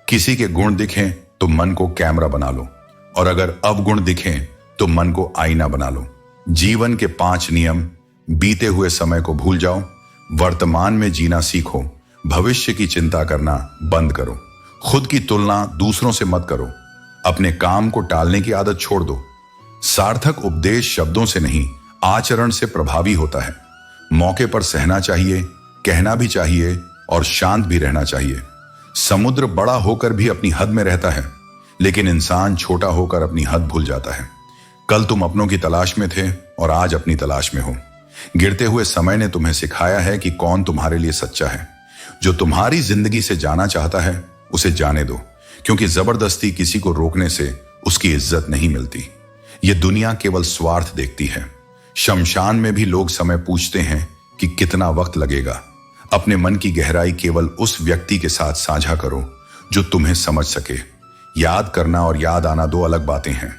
किसी के गुण दिखें तो मन को कैमरा बना लो, और अगर अवगुण दिखें तो मन को आईना बना लो। जीवन के 5 नियम। बीते हुए समय को भूल जाओ, वर्तमान में जीना सीखो, भविष्य की चिंता करना बंद करो, खुद की तुलना दूसरों से मत करो, अपने काम को टालने की आदत छोड़ दो। सार्थक उपदेश शब्दों से नहीं, आचरण से प्रभावी होता है। मौके पर सहना चाहिए, कहना भी चाहिए और शांत भी रहना चाहिए। समुद्र बड़ा होकर भी अपनी हद में रहता है, लेकिन इंसान छोटा होकर अपनी हद भूल जाता है। कल तुम अपनों की तलाश में थे और आज अपनी तलाश में हो। गिरते हुए समय ने तुम्हें सिखाया है कि कौन तुम्हारे लिए सच्चा है। जो तुम्हारी जिंदगी से जाना चाहता है उसे जाने दो, क्योंकि जबरदस्ती किसी को रोकने से उसकी इज्जत नहीं मिलती। यह दुनिया केवल स्वार्थ देखती है। शमशान में भी लोग समय पूछते हैं कि कितना वक्त लगेगा। अपने मन की गहराई केवल उस व्यक्ति के साथ साझा करो जो तुम्हें समझ सके। याद करना और याद आना दो अलग बातें हैं।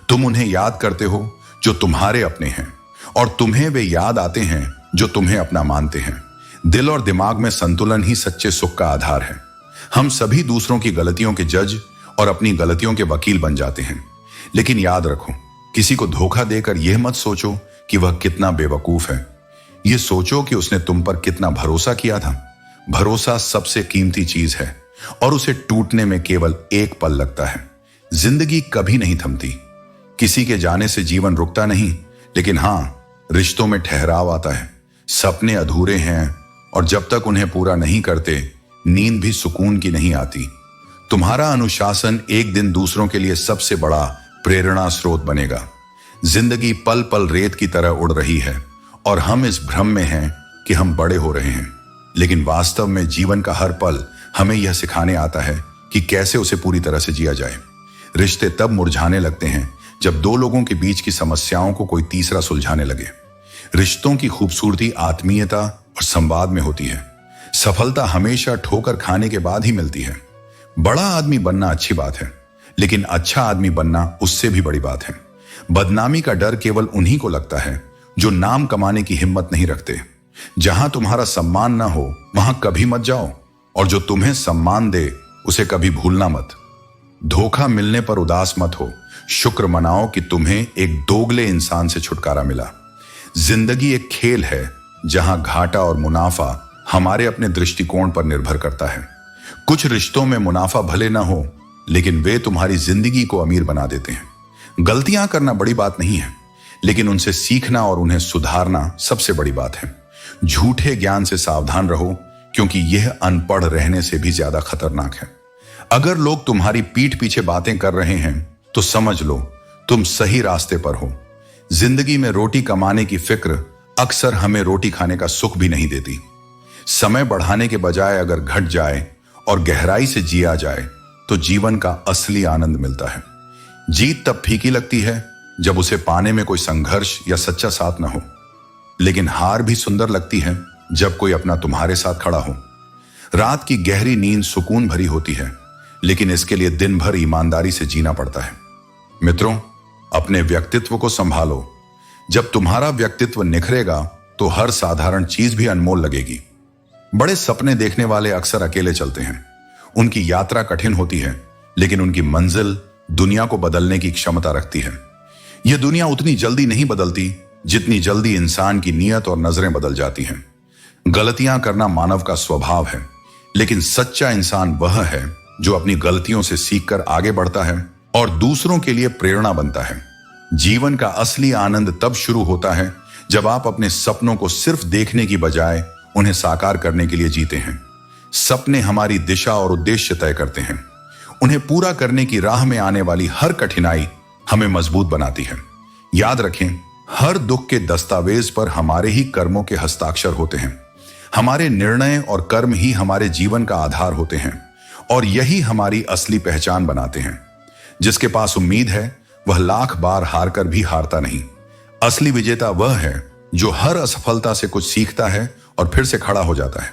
तुम उन्हें याद करते हो जो तुम्हारे अपने हैं, और तुम्हें वे याद आते हैं जो तुम्हें अपना मानते हैं। दिल और दिमाग में संतुलन ही सच्चे सुख का आधार है। हम सभी दूसरों की गलतियों के जज और अपनी गलतियों के वकील बन जाते हैं। लेकिन याद रखो, किसी को धोखा देकर यह मत सोचो कि वह कितना बेवकूफ है। यह सोचो कि उसने तुम पर कितना भरोसा किया था। भरोसा सबसे कीमती चीज है, और उसे टूटने में केवल एक पल लगता है। जिंदगी कभी नहीं थमती। किसी के जाने से जीवन रुकता नहीं, लेकिन हां, रिश्तों में ठहराव आता है। सपने अधूरे हैं, और जब तक उन्हें पूरा नहीं करते, नींद भी सुकून की नहीं आती। तुम्हारा अनुशासन एक दिन दूसरों के लिए सबसे बड़ा प्रेरणा स्रोत बनेगा। जिंदगी पल पल रेत की तरह उड़ रही है, और हम इस भ्रम में हैं कि हम बड़े हो रहे हैं। लेकिन वास्तव में जीवन का हर पल हमें यह सिखाने आता है कि कैसे उसे पूरी तरह से जिया जाए। रिश्ते तब मुरझाने लगते हैं जब दो लोगों के बीच की समस्याओं को कोई तीसरा सुलझाने लगे। रिश्तों की खूबसूरती आत्मीयता और संवाद में होती है। सफलता हमेशा ठोकर खाने के बाद ही मिलती है। बड़ा आदमी बनना अच्छी बात है, लेकिन अच्छा आदमी बनना उससे भी बड़ी बात है। बदनामी का डर केवल उन्हीं को लगता है जो नाम कमाने की हिम्मत नहीं रखते। जहां तुम्हारा सम्मान ना हो वहां कभी मत जाओ, और जो तुम्हें सम्मान दे उसे कभी भूलना मत। धोखा मिलने पर उदास मत हो, शुक्र मनाओ कि तुम्हें एक दोगले इंसान से छुटकारा मिला। जिंदगी एक खेल है जहां घाटा और मुनाफा हमारे अपने दृष्टिकोण पर निर्भर करता है। कुछ रिश्तों में मुनाफा भले ना हो, लेकिन वे तुम्हारी जिंदगी को अमीर बना देते हैं। गलतियां करना बड़ी बात नहीं है, लेकिन उनसे सीखना और उन्हें सुधारना सबसे बड़ी बात है। झूठे ज्ञान से सावधान रहो, क्योंकि यह अनपढ़ रहने से भी ज्यादा खतरनाक है। अगर लोग तुम्हारी पीठ पीछे बातें कर रहे हैं तो समझ लो तुम सही रास्ते पर हो। जिंदगी में रोटी कमाने की फिक्र अक्सर हमें रोटी खाने का सुख भी नहीं देती। समय बढ़ाने के बजाय अगर घट जाए और गहराई से जिया जाए तो जीवन का असली आनंद मिलता है। जीत तब फीकी लगती है जब उसे पाने में कोई संघर्ष या सच्चा साथ न हो, लेकिन हार भी सुंदर लगती है जब कोई अपना तुम्हारे साथ खड़ा हो। रात की गहरी नींद सुकून भरी होती है, लेकिन इसके लिए दिन भर ईमानदारी से जीना पड़ता है। मित्रों, अपने व्यक्तित्व को संभालो। जब तुम्हारा व्यक्तित्व निखरेगा तो हर साधारण चीज भी अनमोल लगेगी। बड़े सपने देखने वाले अक्सर अकेले चलते हैं। उनकी यात्रा कठिन होती है, लेकिन उनकी मंजिल दुनिया को बदलने की क्षमता रखती है। यह दुनिया उतनी जल्दी नहीं बदलती जितनी जल्दी इंसान की नीयत और नजरें बदल जाती हैं। गलतियां करना मानव का स्वभाव है, लेकिन सच्चा इंसान वह है जो अपनी गलतियों से सीखकर आगे बढ़ता है और दूसरों के लिए प्रेरणा बनता है। जीवन का असली आनंद तब शुरू होता है जब आप अपने सपनों को सिर्फ देखने की बजाय उन्हें साकार करने के लिए जीते हैं। सपने हमारी दिशा और उद्देश्य तय करते हैं। उन्हें पूरा करने की राह में आने वाली हर कठिनाई हमें मजबूत बनाती है। याद रखें, हर दुख के दस्तावेज पर हमारे ही कर्मों के हस्ताक्षर होते हैं। हमारे निर्णय और कर्म ही हमारे जीवन का आधार होते हैं और यही हमारी असली पहचान बनाते हैं। जिसके पास उम्मीद है वह लाख बार हारकर भी हारता नहीं। असली विजेता वह है जो हर असफलता से कुछ सीखता है और फिर से खड़ा हो जाता है।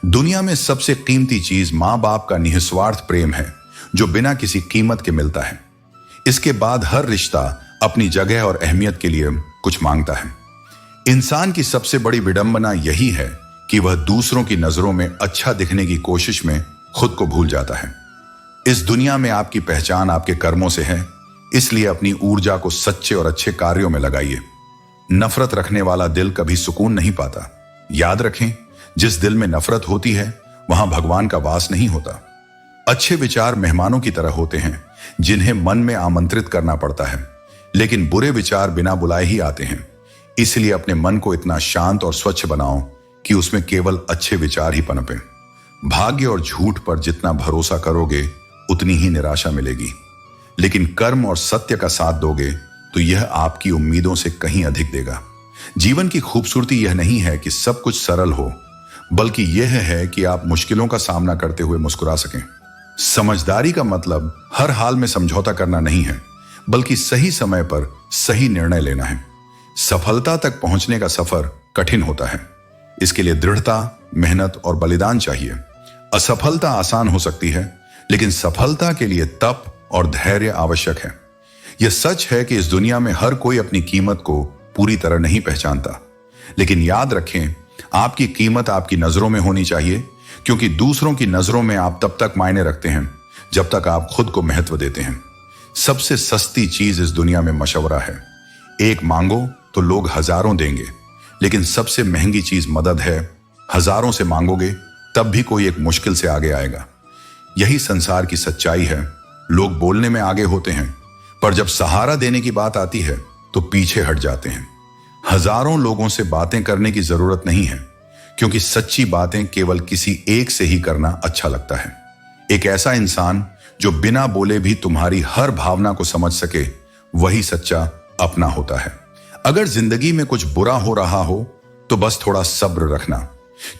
दुनिया में सबसे कीमती चीज मां बाप का निस्वार्थ प्रेम है, जो बिना किसी कीमत के मिलता है। इसके बाद हर रिश्ता अपनी जगह और अहमियत के लिए कुछ मांगता है। इंसान की सबसे बड़ी विडंबना यही है कि वह दूसरों की नजरों में अच्छा दिखने की कोशिश में खुद को भूल जाता है। इस दुनिया में आपकी पहचान आपके कर्मों से है, इसलिए अपनी ऊर्जा को सच्चे और अच्छे कार्यों में लगाइए। नफरत रखने वाला दिल कभी सुकून नहीं पाता। याद रखें, जिस दिल में नफरत होती है वहां भगवान का वास नहीं होता। अच्छे विचार मेहमानों की तरह होते हैं जिन्हें मन में आमंत्रित करना पड़ता है, लेकिन बुरे विचार बिना बुलाए ही आते हैं। इसलिए अपने मन को इतना शांत और स्वच्छ बनाओ कि उसमें केवल अच्छे विचार ही पनपें। भाग्य और झूठ पर जितना भरोसा करोगे उतनी ही निराशा मिलेगी, लेकिन कर्म और सत्य का साथ दोगे तो यह आपकी उम्मीदों से कहीं अधिक देगा। जीवन की खूबसूरती यह नहीं है कि सब कुछ सरल हो, बल्कि यह है कि आप मुश्किलों का सामना करते हुए मुस्कुरा सकें। समझदारी का मतलब हर हाल में समझौता करना नहीं है, बल्कि सही समय पर सही निर्णय लेना है। सफलता तक पहुंचने का सफर कठिन होता है। इसके लिए दृढ़ता, मेहनत और बलिदान चाहिए। असफलता आसान हो सकती है, लेकिन सफलता के लिए तप और धैर्य आवश्यक है। यह सच है कि इस दुनिया में हर कोई अपनी कीमत को पूरी तरह नहीं पहचानता, लेकिन याद रखें, आपकी कीमत आपकी नजरों में होनी चाहिए, क्योंकि दूसरों की नजरों में आप तब तक मायने रखते हैं जब तक आप खुद को महत्व देते हैं। सबसे सस्ती चीज इस दुनिया में मशवरा है। एक मांगो तो लोग हजारों देंगे, लेकिन सबसे महंगी चीज मदद है। हजारों से मांगोगे तब भी कोई एक मुश्किल से आगे आएगा। यही संसार की सच्चाई है। लोग बोलने में आगे होते हैं, पर जब सहारा देने की बात आती है तो पीछे हट जाते हैं। हजारों लोगों से बातें करने की जरूरत नहीं है, क्योंकि सच्ची बातें केवल किसी एक से ही करना अच्छा लगता है। एक ऐसा इंसान जो बिना बोले भी तुम्हारी हर भावना को समझ सके, वही सच्चा अपना होता है। अगर जिंदगी में कुछ बुरा हो रहा हो तो बस थोड़ा सब्र रखना,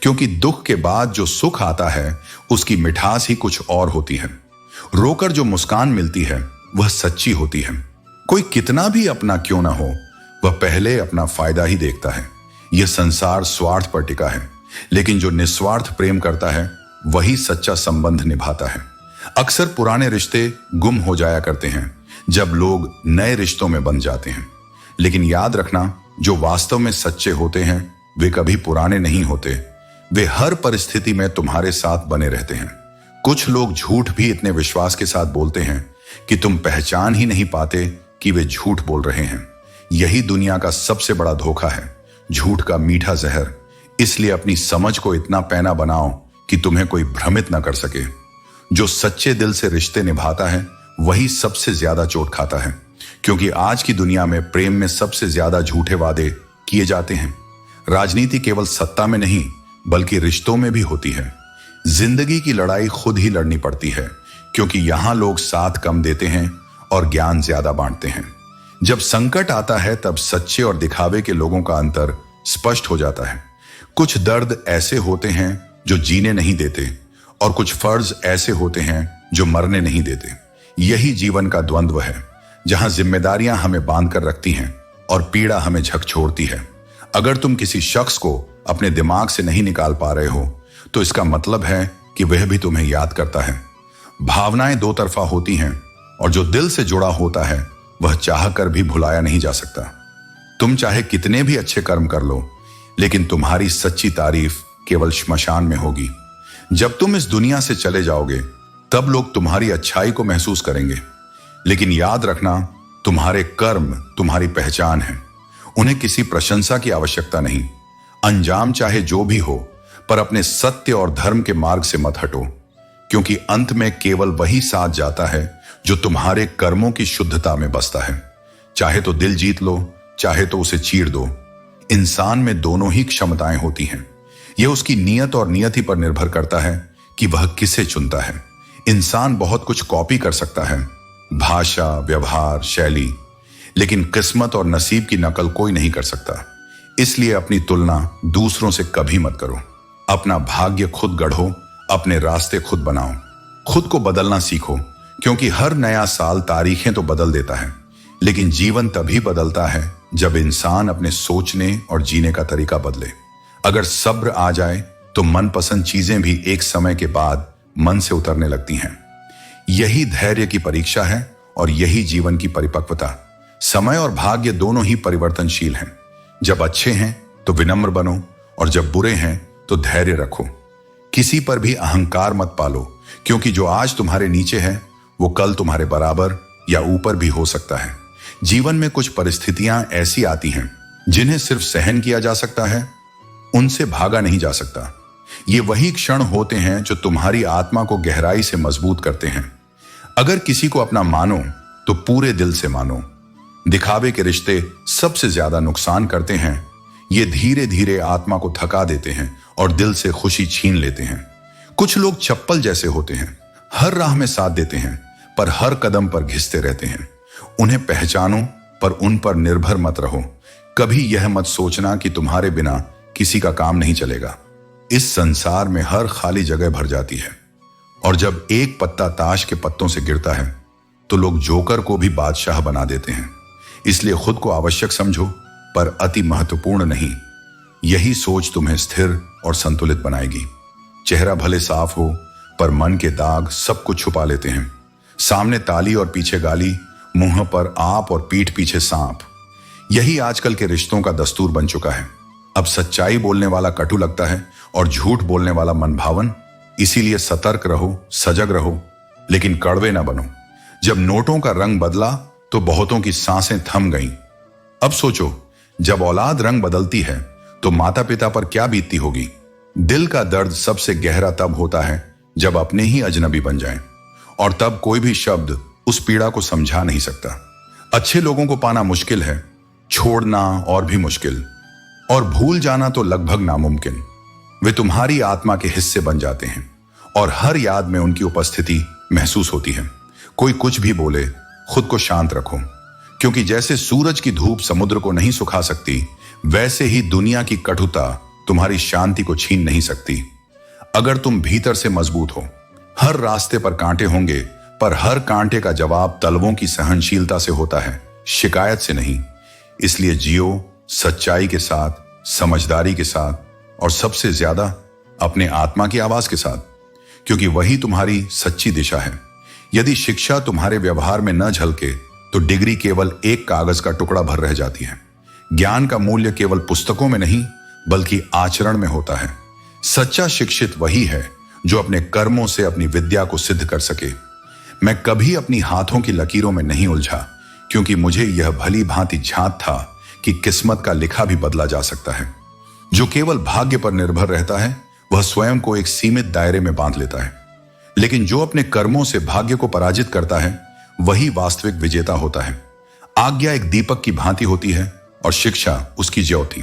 क्योंकि दुख के बाद जो सुख आता है उसकी मिठास ही कुछ और होती है। रोकर जो मुस्कान मिलती है वह सच्ची होती है। कोई कितना भी अपना क्यों ना हो, वह पहले अपना फायदा ही देखता है। यह संसार स्वार्थ पर टिका है, लेकिन जो निस्वार्थ प्रेम करता है वही सच्चा संबंध निभाता है। अक्सर पुराने रिश्ते गुम हो जाया करते हैं जब लोग नए रिश्तों में बंध जाते हैं, लेकिन याद रखना, जो वास्तव में सच्चे होते हैं वे कभी पुराने नहीं होते। वे हर परिस्थिति में तुम्हारे साथ बने रहते हैं। कुछ लोग झूठ भी इतने विश्वास के साथ बोलते हैं कि तुम पहचान ही नहीं पाते कि वे झूठ बोल रहे हैं। यही दुनिया का सबसे बड़ा धोखा है, झूठ का मीठा जहर। इसलिए अपनी समझ को इतना पैना बनाओ कि तुम्हें कोई भ्रमित न कर सके। जो सच्चे दिल से रिश्ते निभाता है वही सबसे ज्यादा चोट खाता है, क्योंकि आज की दुनिया में प्रेम में सबसे ज्यादा झूठे वादे किए जाते हैं। राजनीति केवल सत्ता में नहीं बल्कि रिश्तों में भी होती है। जिंदगी की लड़ाई खुद ही लड़नी पड़ती है, क्योंकि यहां लोग साथ कम देते हैं और ज्ञान ज्यादा बांटते हैं। जब संकट आता है तब सच्चे और दिखावे के लोगों का अंतर स्पष्ट हो जाता है। कुछ दर्द ऐसे होते हैं जो जीने नहीं देते और कुछ फर्ज ऐसे होते हैं जो मरने नहीं देते। यही जीवन का द्वंद्व है, जहां जिम्मेदारियां हमें बांध कर रखती हैं और पीड़ा हमें झकझोरती है। अगर तुम किसी शख्स को अपने दिमाग से नहीं निकाल पा रहे हो तो इसका मतलब है कि वह भी तुम्हें याद करता है। भावनाएं दो तरफा होती हैं और जो दिल से जुड़ा होता है वह चाह कर भी भुलाया नहीं जा सकता। तुम चाहे कितने भी अच्छे कर्म कर लो, लेकिन तुम्हारी सच्ची तारीफ केवल श्मशान में होगी। जब तुम इस दुनिया से चले जाओगे तब लोग तुम्हारी अच्छाई को महसूस करेंगे, लेकिन याद रखना, तुम्हारे कर्म तुम्हारी पहचान है। उन्हें किसी प्रशंसा की आवश्यकता नहीं। अंजाम चाहे जो भी हो, पर अपने सत्य और धर्म के मार्ग से मत हटो, क्योंकि अंत में केवल वही साथ जाता है जो तुम्हारे कर्मों की शुद्धता में बसता है। चाहे तो दिल जीत लो, चाहे तो उसे चीर दो। इंसान में दोनों ही क्षमताएं होती हैं। यह उसकी नियत और नियति पर निर्भर करता है कि वह किसे चुनता है। इंसान बहुत कुछ कॉपी कर सकता है, भाषा, व्यवहार, शैली, लेकिन किस्मत और नसीब की नकल कोई नहीं कर सकता। इसलिए अपनी तुलना दूसरों से कभी मत करो। अपना भाग्य खुद गढ़ो, अपने रास्ते खुद बनाओ, खुद को बदलना सीखो, क्योंकि हर नया साल तारीखें तो बदल देता है, लेकिन जीवन तभी बदलता है जब इंसान अपने सोचने और जीने का तरीका बदले। अगर सब्र आ जाए तो मनपसंद चीजें भी एक समय के बाद मन से उतरने लगती हैं। यही धैर्य की परीक्षा है और यही जीवन की परिपक्वता। समय और भाग्य दोनों ही परिवर्तनशील हैं। जब अच्छे हैं तो विनम्र बनो और जब बुरे हैं तो धैर्य रखो। किसी पर भी अहंकार मत पालो, क्योंकि जो आज तुम्हारे नीचे है वो कल तुम्हारे बराबर या ऊपर भी हो सकता है। जीवन में कुछ परिस्थितियां ऐसी आती हैं जिन्हें सिर्फ सहन किया जा सकता है, उनसे भागा नहीं जा सकता। ये वही क्षण होते हैं जो तुम्हारी आत्मा को गहराई से मजबूत करते हैं। अगर किसी को अपना मानो तो पूरे दिल से मानो। दिखावे के रिश्ते सबसे ज्यादा नुकसान करते हैं। ये धीरे धीरे आत्मा को थका देते हैं और दिल से खुशी छीन लेते हैं। कुछ लोग चप्पल जैसे होते हैं, हर राह में साथ देते हैं पर हर कदम पर घिसते रहते हैं। उन्हें पहचानो पर उन पर निर्भर मत रहो। कभी यह मत सोचना कि तुम्हारे बिना किसी का काम नहीं चलेगा। इस संसार में हर खाली जगह भर जाती है, और जब एक पत्ता ताश के पत्तों से गिरता है तो लोग जोकर को भी बादशाह बना देते हैं। इसलिए खुद को आवश्यक समझो पर अति महत्वपूर्ण नहीं। यही सोच तुम्हें स्थिर और संतुलित बनाएगी। चेहरा भले साफ हो पर मन के दाग सब कुछ छुपा लेते हैं। सामने ताली और पीछे गाली, मुंह पर आप और पीठ पीछे सांप। यही आजकल के रिश्तों का दस्तूर बन चुका है। अब सच्चाई बोलने वाला कटु लगता है और झूठ बोलने वाला मनभावन। इसीलिए सतर्क रहो, सजग रहो, लेकिन कड़वे ना बनो। जब नोटों का रंग बदला तो बहुतों की सांसें थम गईं। अब सोचो, जब औलाद रंग बदलती है तो माता पिता पर क्या बीतती होगी। दिल का दर्द सबसे गहरा तब होता है जब अपने ही अजनबी बन जाएं, और तब कोई भी शब्द उस पीड़ा को समझा नहीं सकता। अच्छे लोगों को पाना मुश्किल है, छोड़ना और भी मुश्किल, और भूल जाना तो लगभग नामुमकिन। वे तुम्हारी आत्मा के हिस्से बन जाते हैं और हर याद में उनकी उपस्थिति महसूस होती है। कोई कुछ भी बोले, खुद को शांत रखो, क्योंकि जैसे सूरज की धूप समुद्र को नहीं सुखा सकती, वैसे ही दुनिया की कटुता तुम्हारी शांति को छीन नहीं सकती। अगर तुम भीतर से मजबूत हो, हर रास्ते पर कांटे होंगे, पर हर कांटे का जवाब तलवों की सहनशीलता से होता है, शिकायत से नहीं। इसलिए जियो सच्चाई के साथ, समझदारी के साथ, और सबसे ज्यादा अपने आत्मा की आवाज के साथ, क्योंकि वही तुम्हारी सच्ची दिशा है। यदि शिक्षा तुम्हारे व्यवहार में न झलके तो डिग्री केवल एक कागज का टुकड़ा भर रह जाती है। ज्ञान का मूल्य केवल पुस्तकों में नहीं बल्कि आचरण में होता है। सच्चा शिक्षित वही है जो अपने कर्मों से अपनी विद्या को सिद्ध कर सके। मैं कभी अपनी हाथों की लकीरों में नहीं उलझा, क्योंकि मुझे यह भली भांति झांत था कि किस्मत का लिखा भी बदला जा सकता है। जो केवल भाग्य पर निर्भर रहता है वह स्वयं को एक सीमित दायरे में बांध लेता है, लेकिन जो अपने कर्मों से भाग्य को पराजित करता है वही वास्तविक विजेता होता है। आज्ञा एक दीपक की भांति होती है और शिक्षा उसकी ज्योति।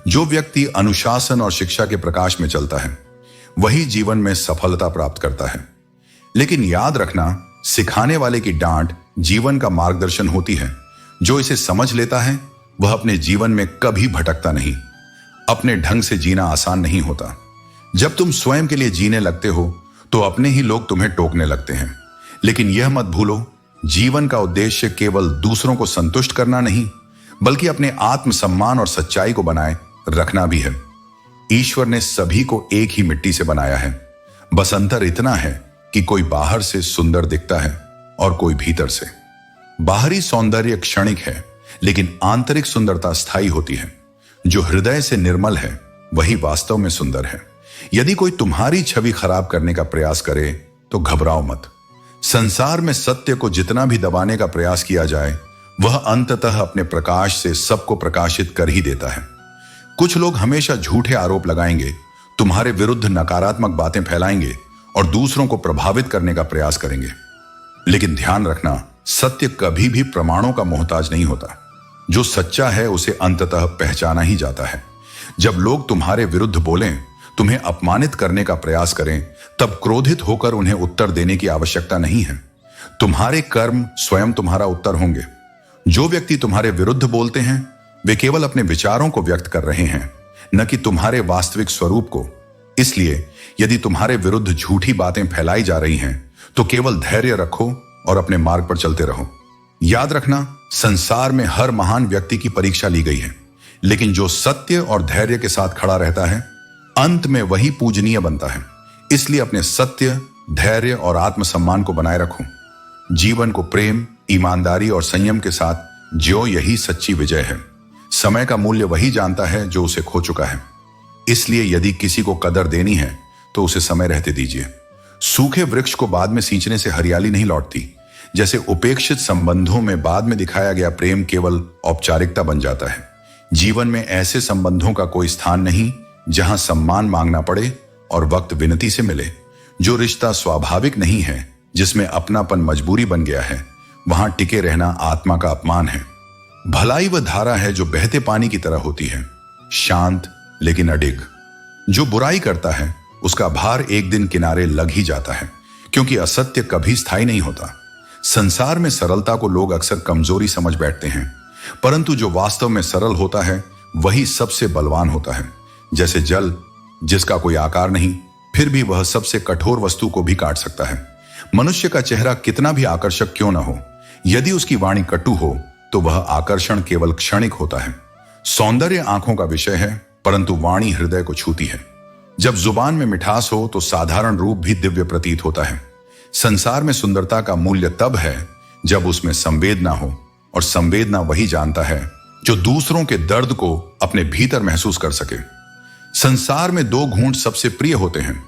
जो व्यक्ति अनुशासन और शिक्षा के प्रकाश में चलता है वही जीवन में सफलता प्राप्त करता है। लेकिन याद रखना, सिखाने वाले की डांट जीवन का मार्गदर्शन होती है। जो इसे समझ लेता है वह अपने जीवन में कभी भटकता नहीं। अपने ढंग से जीना आसान नहीं होता। जब तुम स्वयं के लिए जीने लगते हो तो अपने ही लोग तुम्हें टोकने लगते हैं। लेकिन यह मत भूलो, जीवन का उद्देश्य केवल दूसरों को संतुष्ट करना नहीं, बल्कि अपने आत्मसम्मान और सच्चाई को बनाए रखना भी है। ईश्वर ने सभी को एक ही मिट्टी से बनाया है, बस अंतर इतना है कि कोई बाहर से सुंदर दिखता है और कोई भीतर से। बाहरी सौंदर्य क्षणिक है, लेकिन आंतरिक सुंदरता स्थायी होती है। जो हृदय से निर्मल है वही वास्तव में सुंदर है। यदि कोई तुम्हारी छवि खराब करने का प्रयास करे तो घबराओ मत। संसार में सत्य को जितना भी दबाने का प्रयास किया जाए वह अंततः अपने प्रकाश से सबको प्रकाशित कर ही देता है। कुछ लोग हमेशा झूठे आरोप लगाएंगे, तुम्हारे विरुद्ध नकारात्मक बातें फैलाएंगे और दूसरों को प्रभावित करने का प्रयास करेंगे। लेकिन ध्यान रखना, सत्य कभी भी प्रमाणों का मोहताज नहीं होता। जो सच्चा है उसे अंततः पहचाना ही जाता है। जब लोग तुम्हारे विरुद्ध बोलें, तुम्हें अपमानित करने का प्रयास करें, तब क्रोधित होकर उन्हें उत्तर देने की आवश्यकता नहीं है। तुम्हारे कर्म स्वयं तुम्हारा उत्तर होंगे। जो व्यक्ति तुम्हारे विरुद्ध बोलते हैं वे केवल अपने विचारों को व्यक्त कर रहे हैं, न कि तुम्हारे वास्तविक स्वरूप को। इसलिए यदि तुम्हारे विरुद्ध झूठी बातें फैलाई जा रही हैं तो केवल धैर्य रखो और अपने मार्ग पर चलते रहो। याद रखना, संसार में हर महान व्यक्ति की परीक्षा ली गई है, लेकिन जो सत्य और धैर्य के साथ खड़ा रहता है अंत में वही पूजनीय बनता है। इसलिए अपने सत्य, धैर्य और आत्मसम्मान को बनाए रखो। जीवन को प्रेम, ईमानदारी और संयम के साथ जो, यही सच्ची विजय है। समय का मूल्य वही जानता है जो उसे खो चुका है। इसलिए यदि किसी को कदर देनी है तो उसे समय रहते दीजिए। सूखे वृक्ष को बाद में सींचने से हरियाली नहीं लौटती। जैसे उपेक्षित संबंधों में बाद में दिखाया गया प्रेम केवल औपचारिकता बन जाता है। जीवन में ऐसे संबंधों का कोई स्थान नहीं जहां सम्मान मांगना पड़े और वक्त विनती से मिले। जो रिश्ता स्वाभाविक नहीं है, जिसमें अपनापन मजबूरी बन गया है, वहां टिके रहना आत्मा का अपमान है। भलाई वह धारा है जो बहते पानी की तरह होती है, शांत लेकिन अडिग। जो बुराई करता है उसका भार एक दिन किनारे लग ही जाता है, क्योंकि असत्य कभी स्थायी नहीं होता। संसार में सरलता को लोग अक्सर कमजोरी समझ बैठते हैं, परंतु जो वास्तव में सरल होता है वही सबसे बलवान होता है। जैसे जल, जिसका कोई आकार नहीं, फिर भी वह सबसे कठोर वस्तु को भी काट सकता है। मनुष्य का चेहरा कितना भी आकर्षक क्यों न हो, यदि उसकी वाणी कटु हो तो वह आकर्षण केवल क्षणिक होता है। सौंदर्य आंखों का विषय है, परंतु वाणी हृदय को छूती है। जब जुबान में मिठास हो तो साधारण रूप भी दिव्य प्रतीत होता है। संसार में सुंदरता का मूल्य तब है जब उसमें संवेदना हो, और संवेदना वही जानता है जो दूसरों के दर्द को अपने भीतर महसूस कर सके। संसार में दो घूंट सबसे प्रिय होते हैं,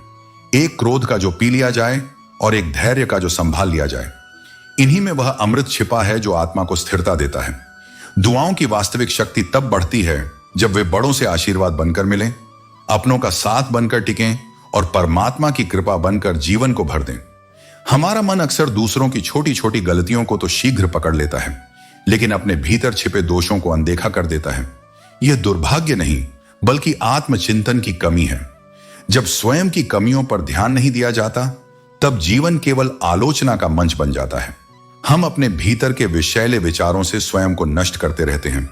एक क्रोध का जो पी लिया जाए और एक धैर्य का जो संभाल लिया जाए। इन्हीं में वह अमृत छिपा है जो आत्मा को स्थिरता देता है। दुआओं की वास्तविक शक्ति तब बढ़ती है जब वे बड़ों से आशीर्वाद बनकर मिलें, अपनों का साथ बनकर टिकें और परमात्मा की कृपा बनकर जीवन को भर दें। हमारा मन अक्सर दूसरों की छोटी छोटी गलतियों को तो शीघ्र पकड़ लेता है, लेकिन अपने भीतर छिपे दोषों को अनदेखा कर देता है। यह दुर्भाग्य नहीं बल्कि आत्मचिंतन की कमी है। जब स्वयं की कमियों पर ध्यान नहीं दिया जाता तब जीवन केवल आलोचना का मंच बन जाता है। हम अपने भीतर के विषैले विचारों से स्वयं को नष्ट करते रहते हैं,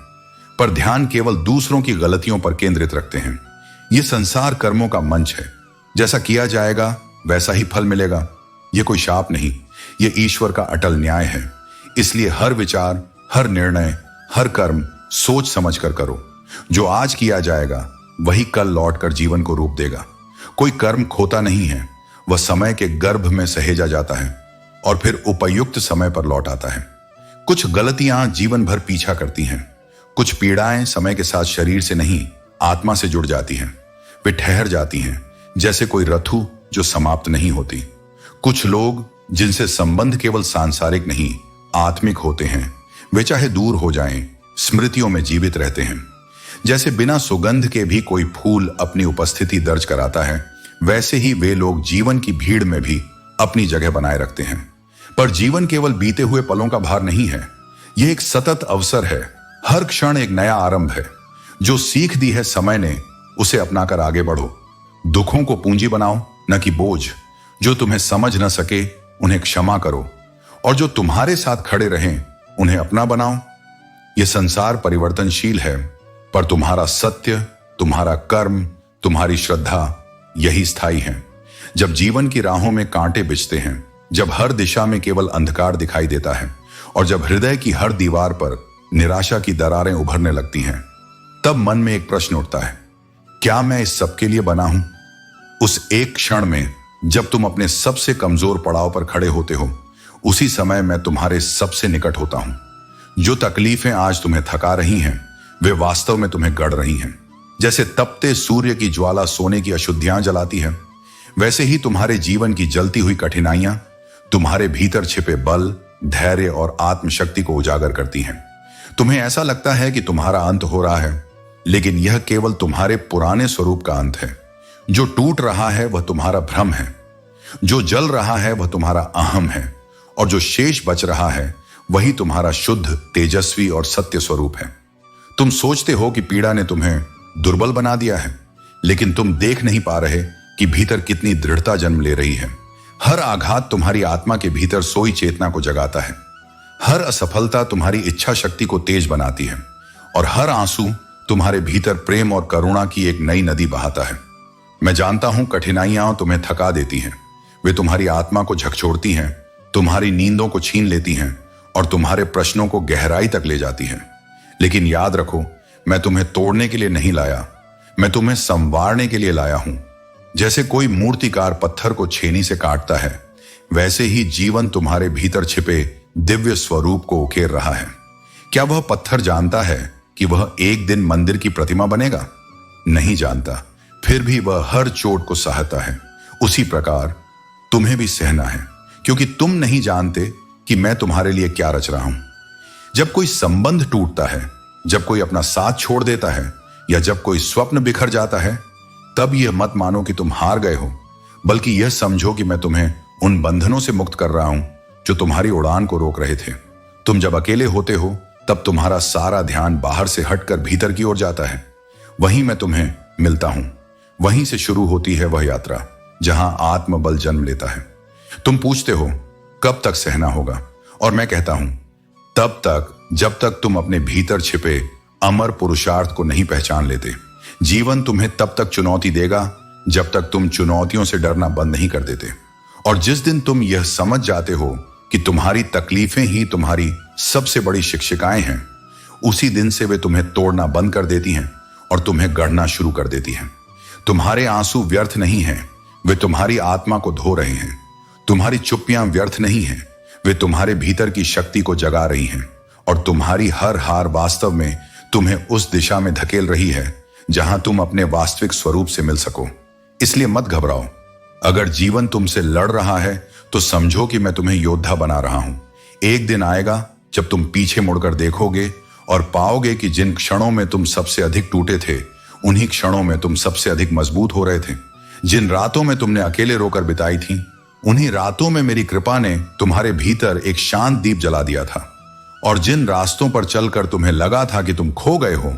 पर ध्यान केवल दूसरों की गलतियों पर केंद्रित रखते हैं। यह संसार कर्मों का मंच है। जैसा किया जाएगा वैसा ही फल मिलेगा। यह कोई शाप नहीं, यह ईश्वर का अटल न्याय है। इसलिए हर विचार, हर निर्णय, हर कर्म सोच समझ कर करो। जो आज किया जाएगा वही कल लौटकर जीवन को रूप देगा। कोई कर्म खोता नहीं है, वह समय के गर्भ में सहेजा जाता है और फिर उपयुक्त समय पर लौट आता है। कुछ गलतियां जीवन भर पीछा करती हैं, कुछ पीड़ाएं समय के साथ शरीर से नहीं आत्मा से जुड़ जाती हैं। वे ठहर जाती हैं जैसे कोई रथु जो समाप्त नहीं होती। कुछ लोग जिनसे संबंध केवल सांसारिक नहीं आत्मिक होते हैं, वे चाहे दूर हो जाएं, स्मृतियों में जीवित रहते हैं। जैसे बिना सुगंध के भी कोई फूल अपनी उपस्थिति दर्ज कराता है, वैसे ही वे लोग जीवन की भीड़ में भी अपनी जगह बनाए रखते हैं। पर जीवन केवल बीते हुए पलों का भार नहीं है, यह एक सतत अवसर है। हर क्षण एक नया आरंभ है। जो सीख दी है समय ने, उसे अपनाकर आगे बढ़ो। दुखों को पूंजी बनाओ, न कि बोझ। जो तुम्हें समझ न सके उन्हें क्षमा करो, और जो तुम्हारे साथ खड़े रहें उन्हें अपना बनाओ। यह संसार परिवर्तनशील है, पर तुम्हारा सत्य, तुम्हारा कर्म, तुम्हारी श्रद्धा यही स्थायी है। जब जीवन की राहों में कांटे बिछते हैं, जब हर दिशा में केवल अंधकार दिखाई देता है, और जब हृदय की हर दीवार पर निराशा की दरारें उभरने लगती हैं, तब मन में एक प्रश्न उठता है, क्या मैं इस सब के लिए बना हूं? उस एक क्षण में जब तुम अपने सबसे कमजोर पड़ाव पर खड़े होते हो, उसी समय मैं तुम्हारे सबसे निकट होता हूं। जो तकलीफें आज तुम्हें थका रही हैं, वे वास्तव में तुम्हें गढ़ रही हैं। जैसे तपते सूर्य की ज्वाला सोने की अशुद्धियां जलाती है, वैसे ही तुम्हारे जीवन की जलती हुई कठिनाइयां तुम्हारे भीतर छिपे बल, धैर्य और आत्मशक्ति को उजागर करती हैं। तुम्हें ऐसा लगता है कि तुम्हारा अंत हो रहा है, लेकिन यह केवल तुम्हारे पुराने स्वरूप का अंत है। जो टूट रहा है वह तुम्हारा भ्रम है, जो जल रहा है वह तुम्हारा अहम है, और जो शेष बच रहा है वही तुम्हारा शुद्ध, तेजस्वी और सत्य स्वरूप है। तुम सोचते हो कि पीड़ा ने तुम्हें दुर्बल बना दिया है, लेकिन तुम देख नहीं पा रहे कि भीतर कितनी दृढ़ता जन्म ले रही है। हर आघात तुम्हारी आत्मा के भीतर सोई चेतना को जगाता है। हर असफलता तुम्हारी इच्छा शक्ति को तेज बनाती है, और हर आंसू तुम्हारे भीतर प्रेम और करुणा की एक नई नदी बहाता है। मैं जानता हूं कठिनाइयां तुम्हें थका देती हैं, वे तुम्हारी आत्मा को झकझोरती हैं, तुम्हारी नींदों को छीन लेती हैं और तुम्हारे प्रश्नों को गहराई तक ले जाती हैं। लेकिन याद रखो, मैं तुम्हें तोड़ने के लिए नहीं लाया, मैं तुम्हें संवारने के लिए लाया हूं। जैसे कोई मूर्तिकार पत्थर को छेनी से काटता है, वैसे ही जीवन तुम्हारे भीतर छिपे दिव्य स्वरूप को उकेर रहा है। क्या वह पत्थर जानता है कि वह एक दिन मंदिर की प्रतिमा बनेगा? नहीं जानता, फिर भी वह हर चोट को सहता है। उसी प्रकार तुम्हें भी सहना है, क्योंकि तुम नहीं जानते कि मैं तुम्हारे लिए क्या रच रहा हूं। जब कोई संबंध टूटता है, जब कोई अपना साथ छोड़ देता है, या जब कोई स्वप्न बिखर जाता है, तब यह मत मानो कि तुम हार गए हो, बल्कि यह समझो कि मैं तुम्हें उन बंधनों से मुक्त कर रहा हूं जो तुम्हारी उड़ान को रोक रहे थे। तुम जब अकेले होते हो, तब तुम्हारा सारा ध्यान बाहर से हटकर भीतर की ओर जाता है। वहीं मैं तुम्हें मिलता हूं। वहीं से शुरू होती है वह यात्रा जहां आत्मबल जन्म लेता है। तुम पूछते हो कब तक सहना होगा, और मैं कहता हूं तब तक जब तक तुम अपने भीतर छिपे अमर पुरुषार्थ को नहीं पहचान लेते। जीवन तुम्हें तब तक चुनौती देगा जब तक तुम चुनौतियों से डरना बंद नहीं कर देते। और जिस दिन तुम यह समझ जाते हो कि तुम्हारी तकलीफें ही तुम्हारी सबसे बड़ी शिक्षिकाएं हैं, उसी दिन से वे तुम्हें तोड़ना बंद कर देती हैं और तुम्हें गढ़ना शुरू कर देती हैं। तुम्हारे आंसू व्यर्थ नहीं हैं, वे तुम्हारी आत्मा को धो रहे हैं। तुम्हारी चुप्पियां व्यर्थ नहीं हैं, वे तुम्हारे भीतर की शक्ति को जगा रही हैं। और तुम्हारी हर हार वास्तव में तुम्हें उस दिशा में धकेल रही है जहां तुम अपने वास्तविक स्वरूप से मिल सको। इसलिए मत घबराओ। अगर जीवन तुमसे लड़ रहा है तो समझो कि मैं तुम्हें योद्धा बना रहा हूं। एक दिन आएगा जब तुम पीछे मुड़कर देखोगे और पाओगे कि जिन क्षणों में तुम सबसे अधिक टूटे थे, उन्हीं क्षणों में तुम सबसे अधिक मजबूत हो रहे थे। जिन रातों में तुमने अकेले रोकर बिताई थी, उन्हीं रातों में मेरी कृपा ने तुम्हारे भीतर एक शांत दीप जला दिया था। और जिन रास्तों पर चलकर तुम्हें लगा था कि तुम खो गए हो,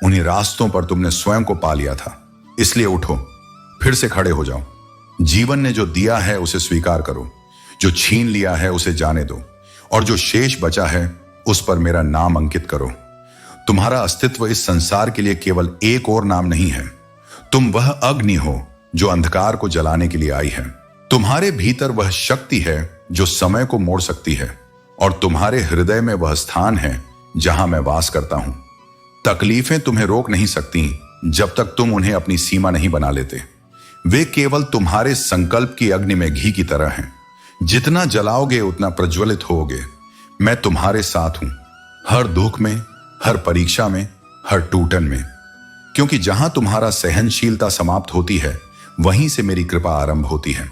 उन्हीं रास्तों पर तुमने स्वयं को पा लिया था। इसलिए उठो, फिर से खड़े हो जाओ। जीवन ने जो दिया है उसे स्वीकार करो, जो छीन लिया है उसे जाने दो, और जो शेष बचा है उस पर मेरा नाम अंकित करो। तुम्हारा अस्तित्व इस संसार के लिए केवल एक और नाम नहीं है। तुम वह अग्नि हो जो अंधकार को जलाने के लिए आई है। तुम्हारे भीतर वह शक्ति है जो समय को मोड़ सकती है, और तुम्हारे हृदय में वह स्थान है जहां मैं वास करता हूं। तकलीफें तुम्हें रोक नहीं सकती जब तक तुम उन्हें अपनी सीमा नहीं बना लेते। वे केवल तुम्हारे संकल्प की अग्नि में घी की तरह हैं। जितना जलाओगे उतना प्रज्वलित होगे। मैं तुम्हारे साथ हूं, हर दुख में, हर परीक्षा में, हर टूटन में। क्योंकि जहां तुम्हारा सहनशीलता समाप्त होती है, वहीं से मेरी कृपा आरंभ होती है।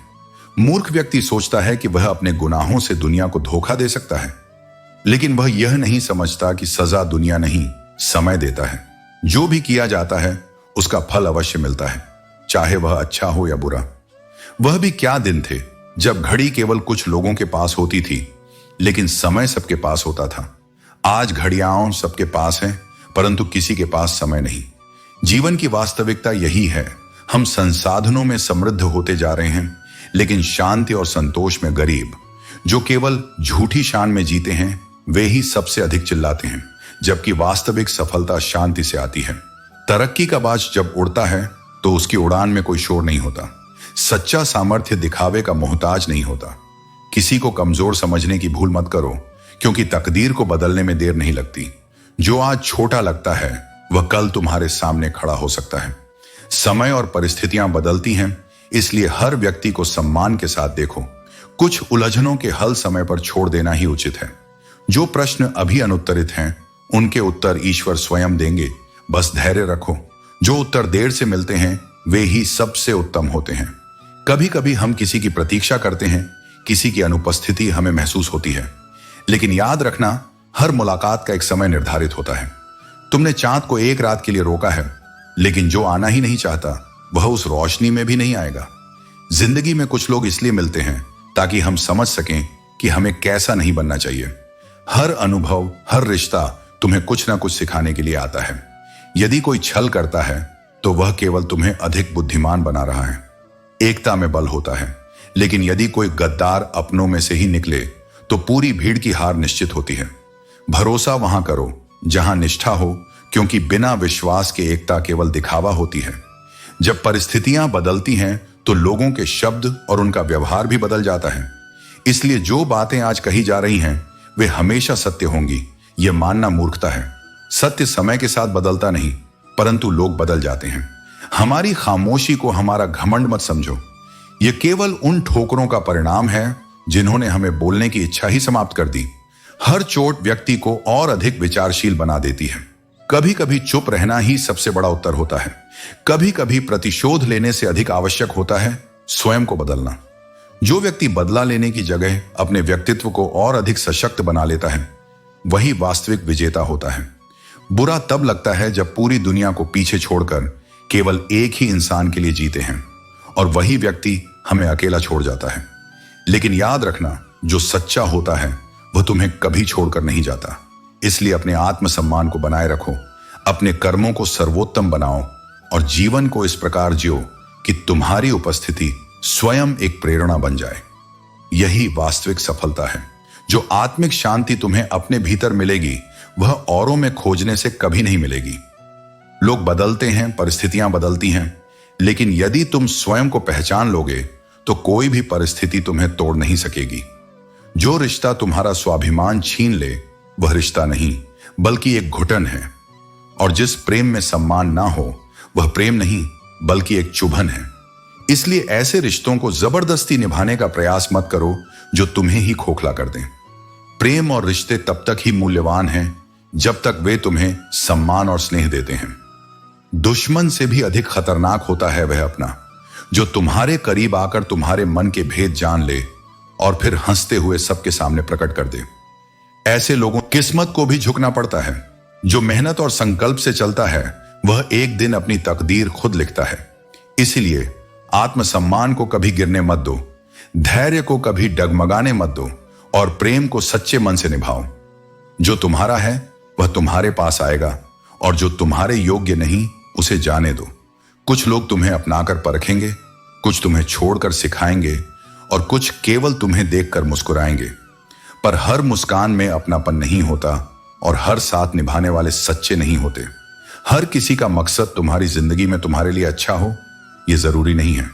मूर्ख व्यक्ति सोचता है कि वह अपने गुनाहों से दुनिया को धोखा दे सकता है, लेकिन वह यह नहीं समझता कि सजा दुनिया नहीं, समय देता है। जो भी किया जाता है उसका फल अवश्य मिलता है, चाहे वह अच्छा हो या बुरा। वह भी क्या दिन थे जब घड़ी केवल कुछ लोगों के पास होती थी, लेकिन समय सबके पास होता था। आज घड़ियां सबके पास हैं, परंतु किसी के पास समय नहीं। जीवन की वास्तविकता यही है। हम संसाधनों में समृद्ध होते जा रहे हैं, लेकिन शांति और संतोष में गरीब। जो केवल झूठी शान में जीते हैं वे ही सबसे अधिक चिल्लाते हैं, जबकि वास्तविक सफलता शांति से आती है। तरक्की का बाज जब उड़ता है तो उसकी उड़ान में कोई शोर नहीं होता। सच्चा सामर्थ्य दिखावे का मोहताज नहीं होता। किसी को कमजोर समझने की भूल मत करो, क्योंकि तकदीर को बदलने में देर नहीं लगती। जो आज छोटा लगता है वह कल तुम्हारे सामने खड़ा हो सकता है। समय और परिस्थितियां बदलती हैं, इसलिए हर व्यक्ति को सम्मान के साथ देखो। कुछ उलझनों के हल समय पर छोड़ देना ही उचित है। जो प्रश्न अभी अनुत्तरित हैं उनके उत्तर ईश्वर स्वयं देंगे, बस धैर्य रखो। जो उत्तर देर से मिलते हैं वे ही सबसे उत्तम होते हैं। कभी कभी हम किसी की प्रतीक्षा करते हैं, किसी की अनुपस्थिति हमें महसूस होती है, लेकिन याद रखना हर मुलाकात का एक समय निर्धारित होता है। तुमने चांद को एक रात के लिए रोका है, लेकिन जो आना ही नहीं चाहता वह उस रोशनी में भी नहीं आएगा। जिंदगी में कुछ लोग इसलिए मिलते हैं ताकि हम समझ सकें कि हमें कैसा नहीं बनना चाहिए। हर अनुभव, हर रिश्ता तुम्हें कुछ ना कुछ सिखाने के लिए आता है। यदि कोई छल करता है तो वह केवल तुम्हें अधिक बुद्धिमान बना रहा है। एकता में बल होता है, लेकिन यदि कोई गद्दार अपनों में से ही निकले तो पूरी भीड़ की हार निश्चित होती है। भरोसा वहां करो जहां निष्ठा हो, क्योंकि बिना विश्वास के एकता केवल दिखावा होती है। जब परिस्थितियां बदलती हैं तो लोगों के शब्द और उनका व्यवहार भी बदल जाता है। इसलिए जो बातें आज कही जा रही हैं वे हमेशा सत्य होंगी, यह मानना मूर्खता है। सत्य समय के साथ बदलता नहीं, परंतु लोग बदल जाते हैं। हमारी खामोशी को हमारा घमंड मत समझो। यह केवल उन ठोकरों का परिणाम है जिन्होंने हमें बोलने की इच्छा ही समाप्त कर दी। हर चोट व्यक्ति को और अधिक विचारशील बना देती है। कभी कभी चुप रहना ही सबसे बड़ा उत्तर होता है। कभी कभी प्रतिशोध लेने से अधिक आवश्यक होता है स्वयं को बदलना। जो व्यक्ति बदला लेने की जगह अपने व्यक्तित्व को और अधिक सशक्त बना लेता है वही वास्तविक विजेता होता है। बुरा तब लगता है जब पूरी दुनिया को पीछे छोड़कर केवल एक ही इंसान के लिए जीते हैं और वही व्यक्ति हमें अकेला छोड़ जाता है। लेकिन याद रखना, जो सच्चा होता है वह तुम्हें कभी छोड़कर नहीं जाता। इसलिए अपने आत्मसम्मान को बनाए रखो, अपने कर्मों को सर्वोत्तम बनाओ और जीवन को इस प्रकार जियो कि तुम्हारी उपस्थिति स्वयं एक प्रेरणा बन जाए। यही वास्तविक सफलता है। जो आत्मिक शांति तुम्हें अपने भीतर मिलेगी वह औरों में खोजने से कभी नहीं मिलेगी। लोग बदलते हैं, परिस्थितियां बदलती हैं, लेकिन यदि तुम स्वयं को पहचान लोगे तो कोई भी परिस्थिति तुम्हें तोड़ नहीं सकेगी। जो रिश्ता तुम्हारा स्वाभिमान छीन ले वह रिश्ता नहीं बल्कि एक घुटन है, और जिस प्रेम में सम्मान ना हो वह प्रेम नहीं बल्कि एक चुभन है। इसलिए ऐसे रिश्तों को जबरदस्ती निभाने का प्रयास मत करो जो तुम्हें ही खोखला कर दें। प्रेम और रिश्ते तब तक ही मूल्यवान हैं जब तक वे तुम्हें सम्मान और स्नेह देते हैं। दुश्मन से भी अधिक खतरनाक होता है वह अपना, जो तुम्हारे करीब आकर तुम्हारे मन के भेद जान ले और फिर हंसते हुए सबके सामने प्रकट कर दे। ऐसे लोगों किस्मत को भी झुकना पड़ता है। जो मेहनत और संकल्प से चलता है वह एक दिन अपनी तकदीर खुद लिखता है। इसीलिए आत्मसम्मान को कभी गिरने मत दो, धैर्य को कभी डगमगाने मत दो और प्रेम को सच्चे मन से निभाओ। जो तुम्हारा है वह तुम्हारे पास आएगा और जो तुम्हारे योग्य नहीं उसे जाने दो। कुछ लोग तुम्हें अपनाकर परखेंगे, कुछ तुम्हें छोड़कर सिखाएंगे और कुछ केवल तुम्हें देखकर मुस्कुराएंगे। पर हर मुस्कान में अपनापन नहीं होता और हर साथ निभाने वाले सच्चे नहीं होते। हर किसी का मकसद तुम्हारी जिंदगी में तुम्हारे लिए अच्छा हो यह जरूरी नहीं है।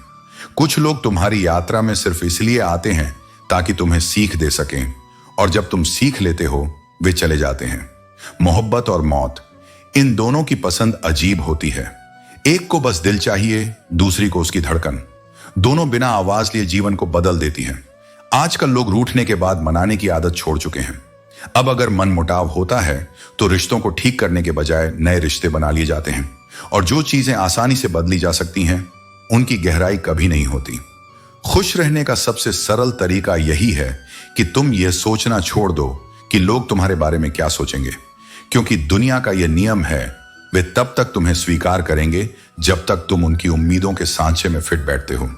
कुछ लोग तुम्हारी यात्रा में सिर्फ इसलिए आते हैं ताकि तुम्हें सीख दे सकें, और जब तुम सीख लेते हो वे चले जाते हैं। मोहब्बत और मौत, इन दोनों की पसंद अजीब होती है। एक को बस दिल चाहिए, दूसरी को उसकी धड़कन। दोनों बिना आवाज लिए जीवन को बदल देती हैं। आजकल लोग रूठने के बाद मनाने की आदत छोड़ चुके हैं। अब अगर मन मुटाव होता है तो रिश्तों को ठीक करने के बजाय नए रिश्ते बना लिए जाते हैं, और जो चीजें आसानी से बदली जा सकती हैं उनकी गहराई कभी नहीं होती। खुश रहने का सबसे सरल तरीका यही है कि तुम यह सोचना छोड़ दो कि लोग तुम्हारे बारे में क्या सोचेंगे, क्योंकि दुनिया का यह नियम है, वे तब तक तुम्हें स्वीकार करेंगे जब तक तुम उनकी उम्मीदों के सांचे में फिट बैठते हो।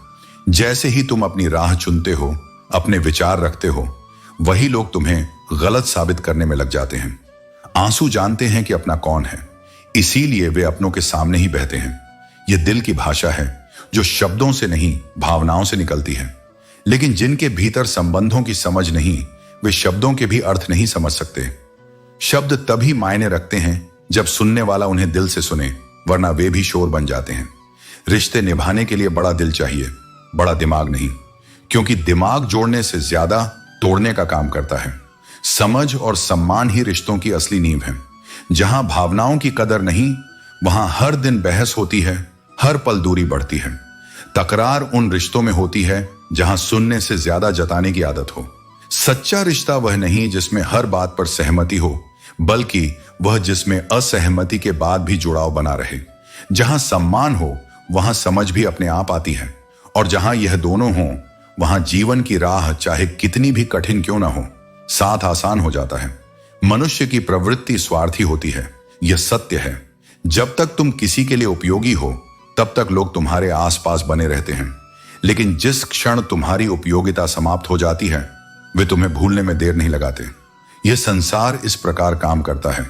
जैसे ही तुम अपनी राह चुनते हो, अपने विचार रखते हो, वही लोग तुम्हें गलत साबित करने में लग जाते हैं। आंसू जानते हैं कि अपना कौन है, इसीलिए वे अपनों के सामने ही बहते हैं। यह दिल की भाषा है जो शब्दों से नहीं, भावनाओं से निकलती है। लेकिन जिनके भीतर संबंधों की समझ नहीं, वे शब्दों के भी अर्थ नहीं समझ सकते। शब्द तभी मायने रखते हैं जब सुनने वाला उन्हें दिल से सुने, वरना वे भी शोर बन जाते हैं। रिश्ते निभाने के लिए बड़ा दिल चाहिए, बड़ा दिमाग नहीं, क्योंकि दिमाग जोड़ने से ज्यादा तोड़ने का काम करता है। समझ और सम्मान ही रिश्तों की असली नींव है। जहां भावनाओं की कदर नहीं, वहां हर दिन बहस होती है, हर पल दूरी बढ़ती है। तकरार उन रिश्तों में होती है जहां सुनने से ज्यादा जताने की आदत हो। सच्चा रिश्ता वह नहीं जिसमें हर बात पर सहमति हो, बल्कि वह जिसमें असहमति के बाद भी जुड़ाव बना रहे। जहां सम्मान हो, वहां समझ भी अपने आप आती है, और जहां यह दोनों हो, वहां जीवन की राह चाहे कितनी भी कठिन क्यों ना हो, साथ आसान हो जाता है। मनुष्य की प्रवृत्ति स्वार्थी होती है, यह सत्य है। जब तक तुम किसी के लिए उपयोगी हो, तब तक लोग तुम्हारे आसपास बने रहते हैं। लेकिन जिस क्षण तुम्हारी उपयोगिता समाप्त हो जाती है, वे तुम्हें भूलने में देर नहीं लगाते। यह संसार इस प्रकार काम करता है।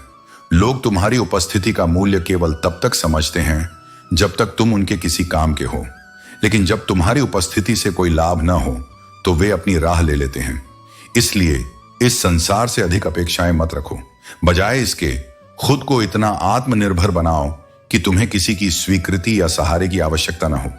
लोग तुम्हारी उपस्थिति का मूल्य केवल तब तक समझते हैं जब तक तुम उनके किसी काम के हो, लेकिन जब तुम्हारी उपस्थिति से कोई लाभ न हो तो वे अपनी राह ले लेते हैं। इसलिए इस संसार से अधिक अपेक्षाएं मत रखो। बजाय इसके खुद को इतना आत्मनिर्भर बनाओ कि तुम्हें किसी की स्वीकृति या सहारे की आवश्यकता न हो।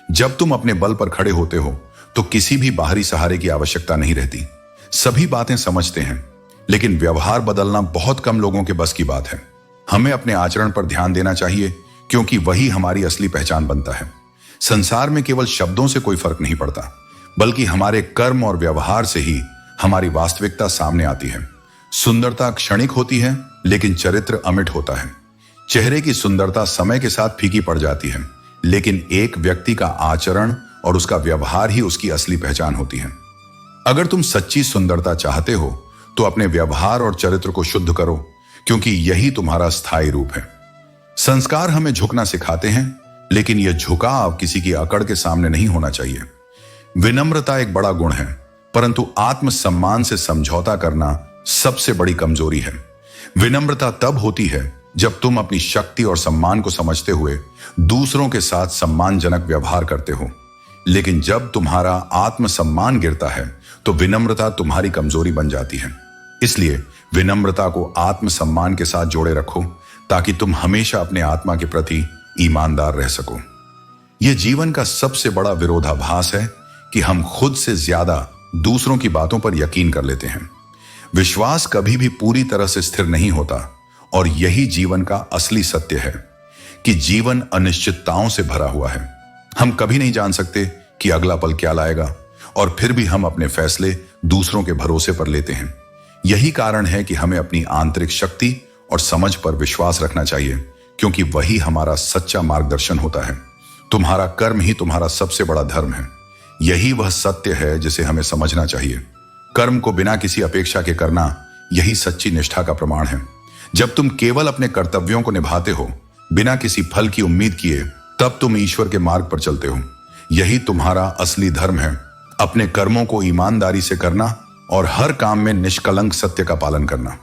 जब तुम अपने बल पर खड़े होते हो तो किसी भी बाहरी सहारे की आवश्यकता नहीं रहती। सभी बातें समझते हैं, लेकिन व्यवहार बदलना बहुत कम लोगों के बस की बात है। हमें अपने आचरण पर ध्यान देना चाहिए, क्योंकि वही हमारी असली पहचान बनता है। संसार में केवल शब्दों से कोई फर्क नहीं पड़ता, बल्कि हमारे कर्म और व्यवहार से ही हमारी वास्तविकता सामने आती है। सुंदरता क्षणिक होती है, लेकिन चरित्र अमिट होता है। चेहरे की सुंदरता समय के साथ फीकी पड़ जाती है, लेकिन एक व्यक्ति का आचरण और उसका व्यवहार ही उसकी असली पहचान होती है। अगर तुम सच्ची सुंदरता चाहते हो तो अपने व्यवहार और चरित्र को शुद्ध करो, क्योंकि यही तुम्हारा स्थायी रूप है। संस्कार हमें झुकना सिखाते हैं, लेकिन यह झुकाव किसी की अकड़ के सामने नहीं होना चाहिए। विनम्रता एक बड़ा गुण है, परंतु आत्मसम्मान से समझौता करना सबसे बड़ी कमजोरी है। विनम्रता तब होती है जब तुम अपनी शक्ति और सम्मान को समझते हुए दूसरों के साथ सम्मानजनक व्यवहार करते हो। लेकिन जब तुम्हारा आत्मसम्मान गिरता है तो विनम्रता तुम्हारी कमजोरी बन जाती है। इसलिए विनम्रता को आत्मसम्मान के साथ जोड़े रखो, ताकि तुम हमेशा अपने आत्मा के प्रति ईमानदार रह सको। यह जीवन का सबसे बड़ा विरोधाभास है कि हम खुद से ज्यादा दूसरों की बातों पर यकीन कर लेते हैं। विश्वास कभी भी पूरी तरह से स्थिर नहीं होता, और यही जीवन का असली सत्य है कि जीवन अनिश्चितताओं से भरा हुआ है। हम कभी नहीं जान सकते कि अगला पल क्या लाएगा, और फिर भी हम अपने फैसले दूसरों के भरोसे पर लेते हैं। यही कारण है कि हमें अपनी आंतरिक शक्ति और समझ पर विश्वास रखना चाहिए, क्योंकि वही हमारा सच्चा मार्गदर्शन होता है। तुम्हारा कर्म ही तुम्हारा सबसे बड़ा धर्म है। यही वह सत्य है जिसे हमें समझना चाहिए। कर्म को बिना किसी अपेक्षा के करना, यही सच्ची निष्ठा का प्रमाण है। जब तुम केवल अपने कर्तव्यों को निभाते हो, बिना किसी फल की उम्मीद किए, तब तुम ईश्वर के मार्ग पर चलते हो। यही तुम्हारा असली धर्म है, अपने कर्मों को ईमानदारी से करना और हर काम में निष्कलंक सत्य का पालन करना।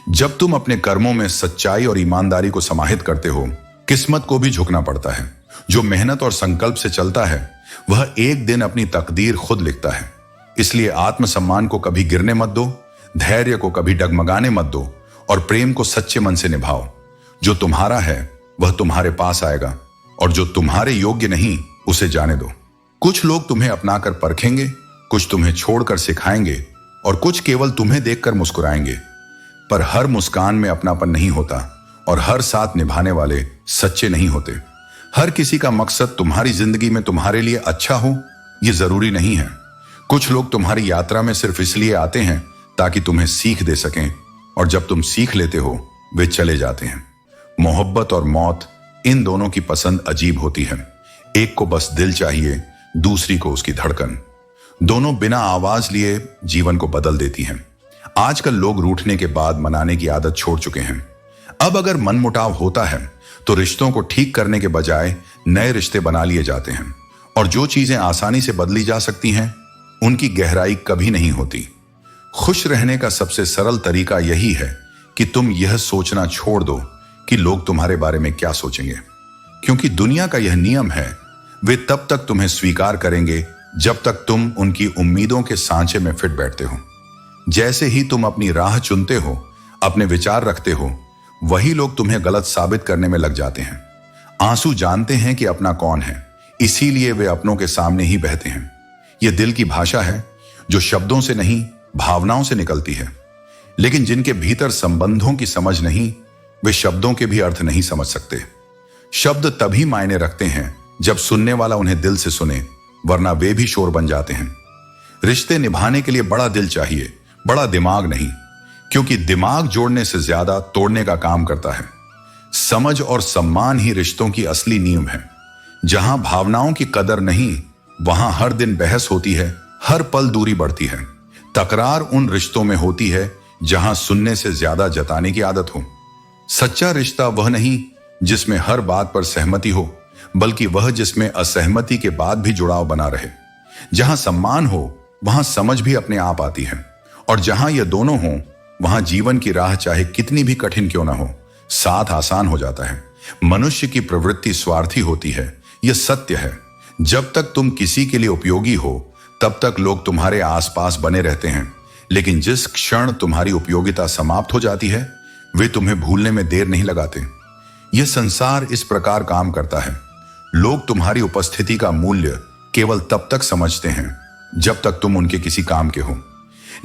जब तुम अपने कर्मों में सच्चाई और ईमानदारी को समाहित करते हो, किस्मत को भी झुकना पड़ता है। जो मेहनत और संकल्प से चलता है, वह एक दिन अपनी तकदीर खुद लिखता है। इसलिए आत्मसम्मान को कभी गिरने मत दो, धैर्य को कभी डगमगाने मत दो, और प्रेम को सच्चे मन से निभाओ। जो तुम्हारा है वह तुम्हारे पास आएगा, और जो तुम्हारे योग्य नहीं, उसे जाने दो। कुछ लोग तुम्हें अपनाकर परखेंगे, कुछ तुम्हें छोड़कर सिखाएंगे, और कुछ केवल तुम्हें देखकर मुस्कुराएंगे। पर हर मुस्कान में अपनापन नहीं होता, और हर साथ निभाने वाले सच्चे नहीं होते। हर किसी का मकसद तुम्हारी जिंदगी में तुम्हारे लिए अच्छा हो, यह जरूरी नहीं है। कुछ लोग तुम्हारी यात्रा में सिर्फ इसलिए आते हैं ताकि तुम्हें सीख दे सकें, और जब तुम सीख लेते हो, वे चले जाते हैं। मोहब्बत और मौत, इन दोनों की पसंद अजीब होती है। एक को बस दिल चाहिए, दूसरी को उसकी धड़कन। दोनों बिना आवाज लिए जीवन को बदल देती हैं। आजकल लोग रूठने के बाद मनाने की आदत छोड़ चुके हैं। अब अगर मनमुटाव होता है तो रिश्तों को ठीक करने के बजाय नए रिश्ते बना लिए जाते हैं, और जो चीजें आसानी से बदली जा सकती हैं उनकी गहराई कभी नहीं होती। खुश रहने का सबसे सरल तरीका यही है कि तुम यह सोचना छोड़ दो कि लोग तुम्हारे बारे में क्या सोचेंगे, क्योंकि दुनिया का यह नियम है, वे तब तक तुम्हें स्वीकार करेंगे जब तक तुम उनकी उम्मीदों के सांचे में फिट बैठते हो। जैसे ही तुम अपनी राह चुनते हो, अपने विचार रखते हो, वही लोग तुम्हें गलत साबित करने में लग जाते हैं। आंसू जानते हैं कि अपना कौन है, इसीलिए वे अपनों के सामने ही बहते हैं। यह दिल की भाषा है जो शब्दों से नहीं, भावनाओं से निकलती है। लेकिन जिनके भीतर संबंधों की समझ नहीं, वे शब्दों के भी अर्थ नहीं समझ सकते। शब्द तभी मायने रखते हैं जब सुनने वाला उन्हें दिल से सुने, वरना वे भी शोर बन जाते हैं। रिश्ते निभाने के लिए बड़ा दिल चाहिए, बड़ा दिमाग नहीं, क्योंकि दिमाग जोड़ने से ज्यादा तोड़ने का काम करता है। समझ और सम्मान ही रिश्तों की असली नींव है। जहां भावनाओं की कदर नहीं, वहां हर दिन बहस होती है, हर पल दूरी बढ़ती है। तकरार उन रिश्तों में होती है जहां सुनने से ज्यादा जताने की आदत हो। सच्चा रिश्ता वह नहीं जिसमें हर बात पर सहमति हो, बल्कि वह जिसमें असहमति के बाद भी जुड़ाव बना रहे। जहां सम्मान हो वहां समझ भी अपने आप आती है, और जहां ये दोनों हों वहां जीवन की राह चाहे कितनी भी कठिन क्यों ना हो, साथ आसान हो जाता है। मनुष्य की प्रवृत्ति स्वार्थी होती है, यह सत्य है। जब तक तुम किसी के लिए उपयोगी हो तब तक लोग तुम्हारे आसपास बने रहते हैं, लेकिन जिस क्षण तुम्हारी उपयोगिता समाप्त हो जाती है, वे तुम्हें भूलने में देर नहीं लगाते। यह संसार इस प्रकार काम करता है। लोग तुम्हारी उपस्थिति का मूल्य केवल तब तक समझते हैं जब तक तुम उनके किसी काम के हो,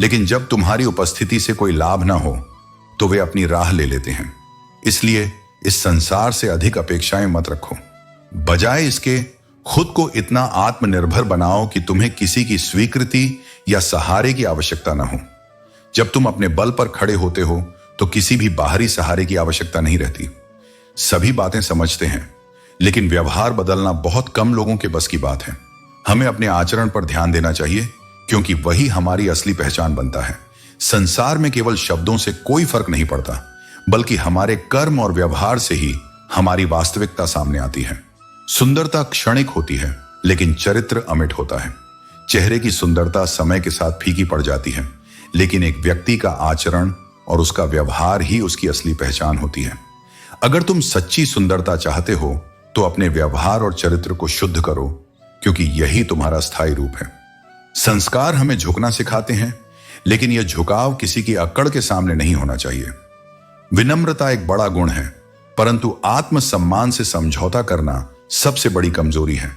लेकिन जब तुम्हारी उपस्थिति से कोई लाभ ना हो तो वे अपनी राह ले लेते हैं। इसलिए इस संसार से अधिक अपेक्षाएं मत रखो। बजाय इसके खुद को इतना आत्मनिर्भर बनाओ कि तुम्हें किसी की स्वीकृति या सहारे की आवश्यकता ना हो। जब तुम अपने बल पर खड़े होते हो तो किसी भी बाहरी सहारे की आवश्यकता नहीं रहती। सभी बातें समझते हैं, लेकिन व्यवहार बदलना बहुत कम लोगों के बस की बात है। हमें अपने आचरण पर ध्यान देना चाहिए, क्योंकि वही हमारी असली पहचान बनता है। संसार में केवल शब्दों से कोई फर्क नहीं पड़ता, बल्कि हमारे कर्म और व्यवहार से ही हमारी वास्तविकता सामने आती है। सुंदरता क्षणिक होती है, लेकिन चरित्र अमिट होता है। चेहरे की सुंदरता समय के साथ फीकी पड़ जाती है, लेकिन एक व्यक्ति का आचरण और उसका व्यवहार ही उसकी असली पहचान होती है। अगर तुम सच्ची सुंदरता चाहते हो तो अपने व्यवहार और चरित्र को शुद्ध करो, क्योंकि यही तुम्हारा स्थायी रूप है। संस्कार हमें झुकना सिखाते हैं, लेकिन यह झुकाव किसी की अक्कड़ के सामने नहीं होना चाहिए। विनम्रता एक बड़ा गुण है, परंतु आत्मसम्मान से समझौता करना सबसे बड़ी कमजोरी है।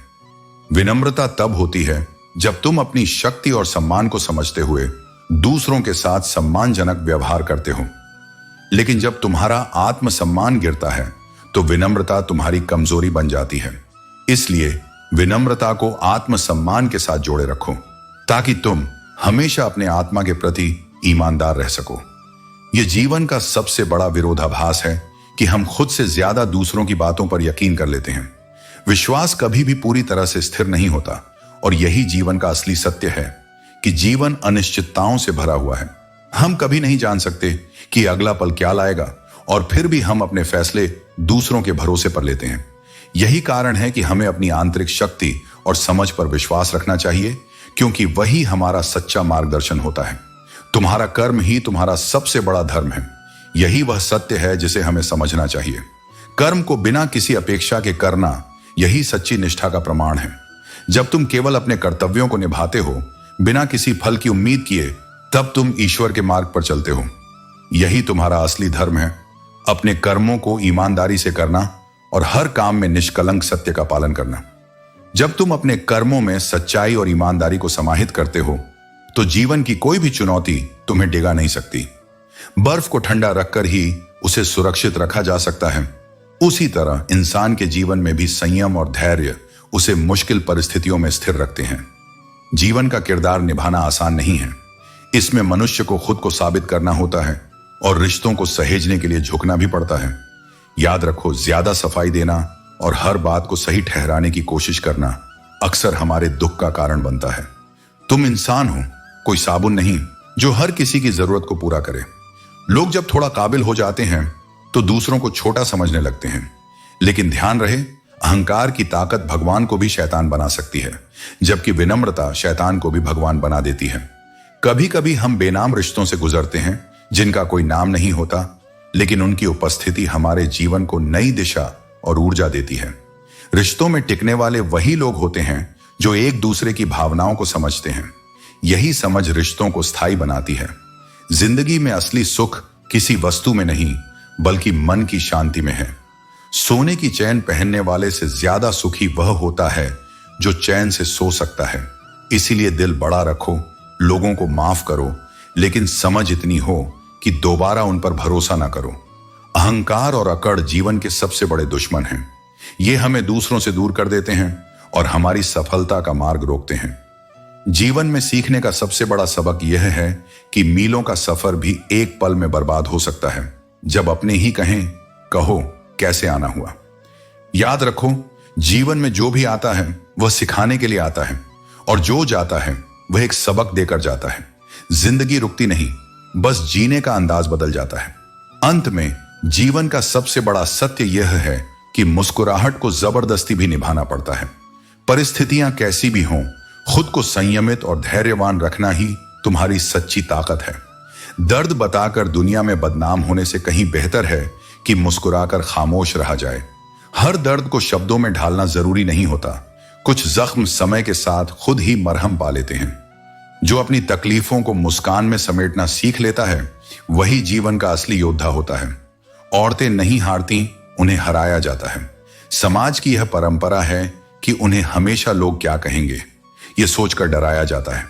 विनम्रता तब होती है जब तुम अपनी शक्ति और सम्मान को समझते हुए दूसरों के साथ सम्मानजनक व्यवहार करते हो। लेकिन जब तुम्हारा आत्मसम्मान गिरता है तो विनम्रता तुम्हारी कमजोरी बन जाती है। इसलिए विनम्रता को आत्मसम्मान के साथ जोड़े रखो, ताकि तुम हमेशा अपने आत्मा के प्रति ईमानदार रह सको। यह जीवन का सबसे बड़ा विरोधाभास है कि हम खुद से ज्यादा दूसरों की बातों पर यकीन कर लेते हैं। विश्वास कभी भी पूरी तरह से स्थिर नहीं होता, और यही जीवन का असली सत्य है कि जीवन अनिश्चितताओं से भरा हुआ है। हम कभी नहीं जान सकते कि अगला पल क्या लाएगा, और फिर भी हम अपने फैसले दूसरों के भरोसे पर लेते हैं। यही कारण है कि हमें अपनी आंतरिक शक्ति और समझ पर विश्वास रखना चाहिए, क्योंकि वही हमारा सच्चा मार्गदर्शन होता है। तुम्हारा कर्म ही तुम्हारा सबसे बड़ा धर्म है। यही वह सत्य है जिसे हमें समझना चाहिए। कर्म को बिना किसी अपेक्षा के करना, यही सच्ची निष्ठा का प्रमाण है। जब तुम केवल अपने कर्तव्यों को निभाते हो बिना किसी फल की उम्मीद किए, तब तुम ईश्वर के मार्ग पर चलते हो। यही तुम्हारा असली धर्म है, अपने कर्मों को ईमानदारी से करना और हर काम में निष्कलंक सत्य का पालन करना। जब तुम अपने कर्मों में सच्चाई और ईमानदारी को समाहित करते हो तो जीवन की कोई भी चुनौती तुम्हें डिगा नहीं सकती। बर्फ को ठंडा रखकर ही उसे सुरक्षित रखा जा सकता है, उसी तरह इंसान के जीवन में भी संयम और धैर्य उसे मुश्किल परिस्थितियों में स्थिर रखते हैं। जीवन का किरदार निभाना आसान नहीं है। इसमें मनुष्य को खुद को साबित करना होता है और रिश्तों को सहेजने के लिए झुकना भी पड़ता है। याद रखो, ज्यादा सफाई देना और हर बात को सही ठहराने की कोशिश करना अक्सर हमारे दुख का कारण बनता है। तुम इंसान हो, कोई साबुन नहीं जो हर किसी की जरूरत को पूरा करे। लोग जब थोड़ा काबिल हो जाते हैं तो दूसरों को छोटा समझने लगते हैं, लेकिन ध्यान रहे, अहंकार की ताकत भगवान को भी शैतान बना सकती है, जबकि विनम्रता शैतान को भी भगवान बना देती है। कभी कभी हम बेनाम रिश्तों से गुजरते हैं जिनका कोई नाम नहीं होता, लेकिन उनकी उपस्थिति हमारे जीवन को नई दिशा और ऊर्जा देती है। रिश्तों में टिकने वाले वही लोग होते हैं जो एक दूसरे की भावनाओं को समझते हैं। यही समझ रिश्तों को स्थायी बनाती है। जिंदगी में असली सुख किसी वस्तु में नहीं, बल्कि मन की शांति में है। सोने की चैन पहनने वाले से ज्यादा सुखी वह होता है जो चैन से सो सकता है। इसीलिए दिल बड़ा रखो, लोगों को माफ करो, लेकिन समझ इतनी हो कि दोबारा उन पर भरोसा ना करो। अहंकार और अकड़ जीवन के सबसे बड़े दुश्मन हैं। ये हमें दूसरों से दूर कर देते हैं और हमारी सफलता का मार्ग रोकते हैं। जीवन में सीखने का सबसे बड़ा सबक यह है कि मीलों का सफर भी एक पल में बर्बाद हो सकता है, जब अपने ही कहें, कहो कैसे आना हुआ। याद रखो, जीवन में जो भी आता है वह सिखाने के लिए आता है, और जो जाता है वह एक सबक देकर जाता है। जिंदगी रुकती नहीं, बस जीने का अंदाज बदल जाता है। अंत में जीवन का सबसे बड़ा सत्य यह है कि मुस्कुराहट को जबरदस्ती भी निभाना पड़ता है। परिस्थितियां कैसी भी हों, खुद को संयमित और धैर्यवान रखना ही तुम्हारी सच्ची ताकत है। दर्द बताकर दुनिया में बदनाम होने से कहीं बेहतर है कि मुस्कुराकर खामोश रहा जाए। हर दर्द को शब्दों में ढालना जरूरी नहीं होता। कुछ जख्म समय के साथ खुद ही मरहम पा लेते हैं। जो अपनी तकलीफों को मुस्कान में समेटना सीख लेता है, वही जीवन का असली योद्धा होता है। औरतें नहीं हारती, उन्हें हराया जाता है। समाज की यह परंपरा है कि उन्हें हमेशा लोग क्या कहेंगे, यह सोचकर डराया जाता है।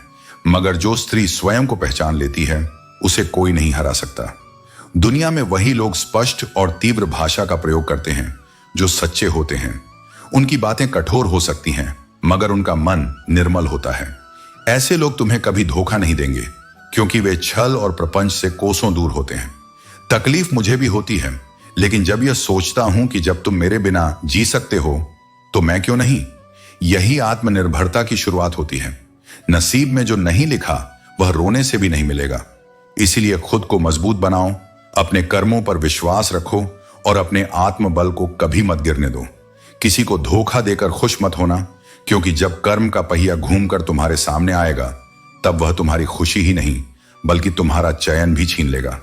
मगर जो स्त्री स्वयं को पहचान लेती है, उसे कोई नहीं हरा सकता। दुनिया में वही लोग स्पष्ट और तीव्र भाषा का प्रयोग करते हैं जो सच्चे होते हैं। उनकी बातें कठोर हो सकती हैं, मगर उनका मन निर्मल होता है। ऐसे लोग तुम्हें कभी धोखा नहीं देंगे, क्योंकि वे छल और प्रपंच से कोसों दूर होते हैं। तकलीफ मुझे भी होती है, लेकिन जब यह सोचता हूं कि जब तुम मेरे बिना जी सकते हो तो मैं क्यों नहीं, यही आत्मनिर्भरता की शुरुआत होती है। नसीब में जो नहीं लिखा वह रोने से भी नहीं मिलेगा। इसीलिए खुद को मजबूत बनाओ, अपने कर्मों पर विश्वास रखो और अपने आत्मबल को कभी मत गिरने दो। किसी को धोखा देकर खुश मत होना, क्योंकि जब कर्म का पहिया घूमकर तुम्हारे सामने आएगा, तब वह तुम्हारी खुशी ही नहीं बल्कि तुम्हारा चयन भी छीन लेगा।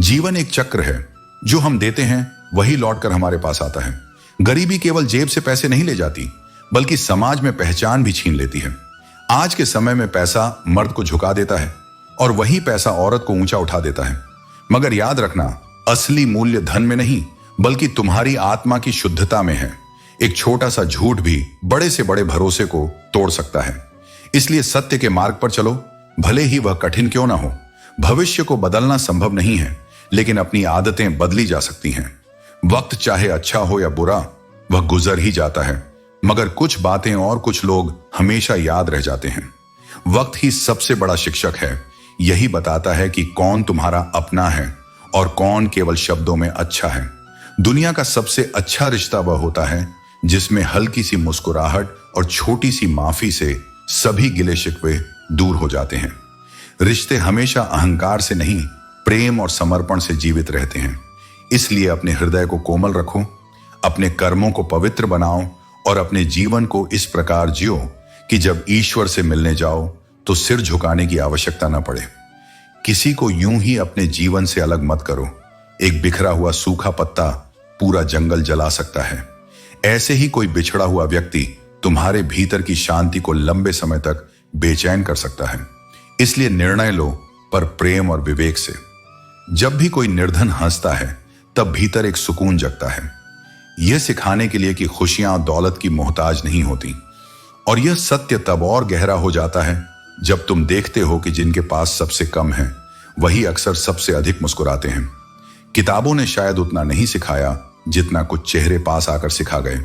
जीवन एक चक्र है, जो हम देते हैं वही लौटकर हमारे पास आता है। गरीबी केवल जेब से पैसे नहीं ले जाती, बल्कि समाज में पहचान भी छीन लेती है। आज के समय में पैसा मर्द को झुका देता है और वही पैसा औरत को ऊंचा उठा देता है। मगर याद रखना, असली मूल्य धन में नहीं बल्कि तुम्हारी आत्मा की शुद्धता में है। एक छोटा सा झूठ भी बड़े से बड़े भरोसे को तोड़ सकता है। इसलिए सत्य के मार्ग पर चलो, भले ही वह कठिन क्यों ना हो। भविष्य को बदलना संभव नहीं है, लेकिन अपनी आदतें बदली जा सकती हैं। वक्त चाहे अच्छा हो या बुरा, वह गुजर ही जाता है, मगर कुछ बातें और कुछ लोग हमेशा याद रह जाते हैं। वक्त ही सबसे बड़ा शिक्षक है। यही बताता है कि कौन तुम्हारा अपना है और कौन केवल शब्दों में अच्छा है। दुनिया का सबसे अच्छा रिश्ता वह होता है जिसमें हल्की सी मुस्कुराहट और छोटी सी माफी से सभी गिले शिकवे दूर हो जाते हैं। रिश्ते हमेशा अहंकार से नहीं, प्रेम और समर्पण से जीवित रहते हैं। इसलिए अपने हृदय को कोमल रखो, अपने कर्मों को पवित्र बनाओ और अपने जीवन को इस प्रकार जियो कि जब ईश्वर से मिलने जाओ तो सिर झुकाने की आवश्यकता न पड़े। किसी को यूं ही अपने जीवन से अलग मत करो। एक बिखरा हुआ सूखा पत्ता पूरा जंगल जला सकता है। ऐसे ही कोई बिछड़ा हुआ व्यक्ति तुम्हारे भीतर की शांति को लंबे समय तक बेचैन कर सकता है। इसलिए निर्णय लो, पर प्रेम और विवेक से। जब भी कोई निर्धन हंसता है, तब भीतर एक सुकून जगता है। यह सिखाने के लिए कि खुशियां और दौलत की मोहताज नहीं होती। और यह सत्य तब और गहरा हो जाता है जब तुम देखते हो कि जिनके पास सबसे कम है, वही अक्सर सबसे अधिक मुस्कुराते हैं। किताबों ने शायद उतना नहीं सिखाया जितना कुछ चेहरे पास आकर सिखा गए।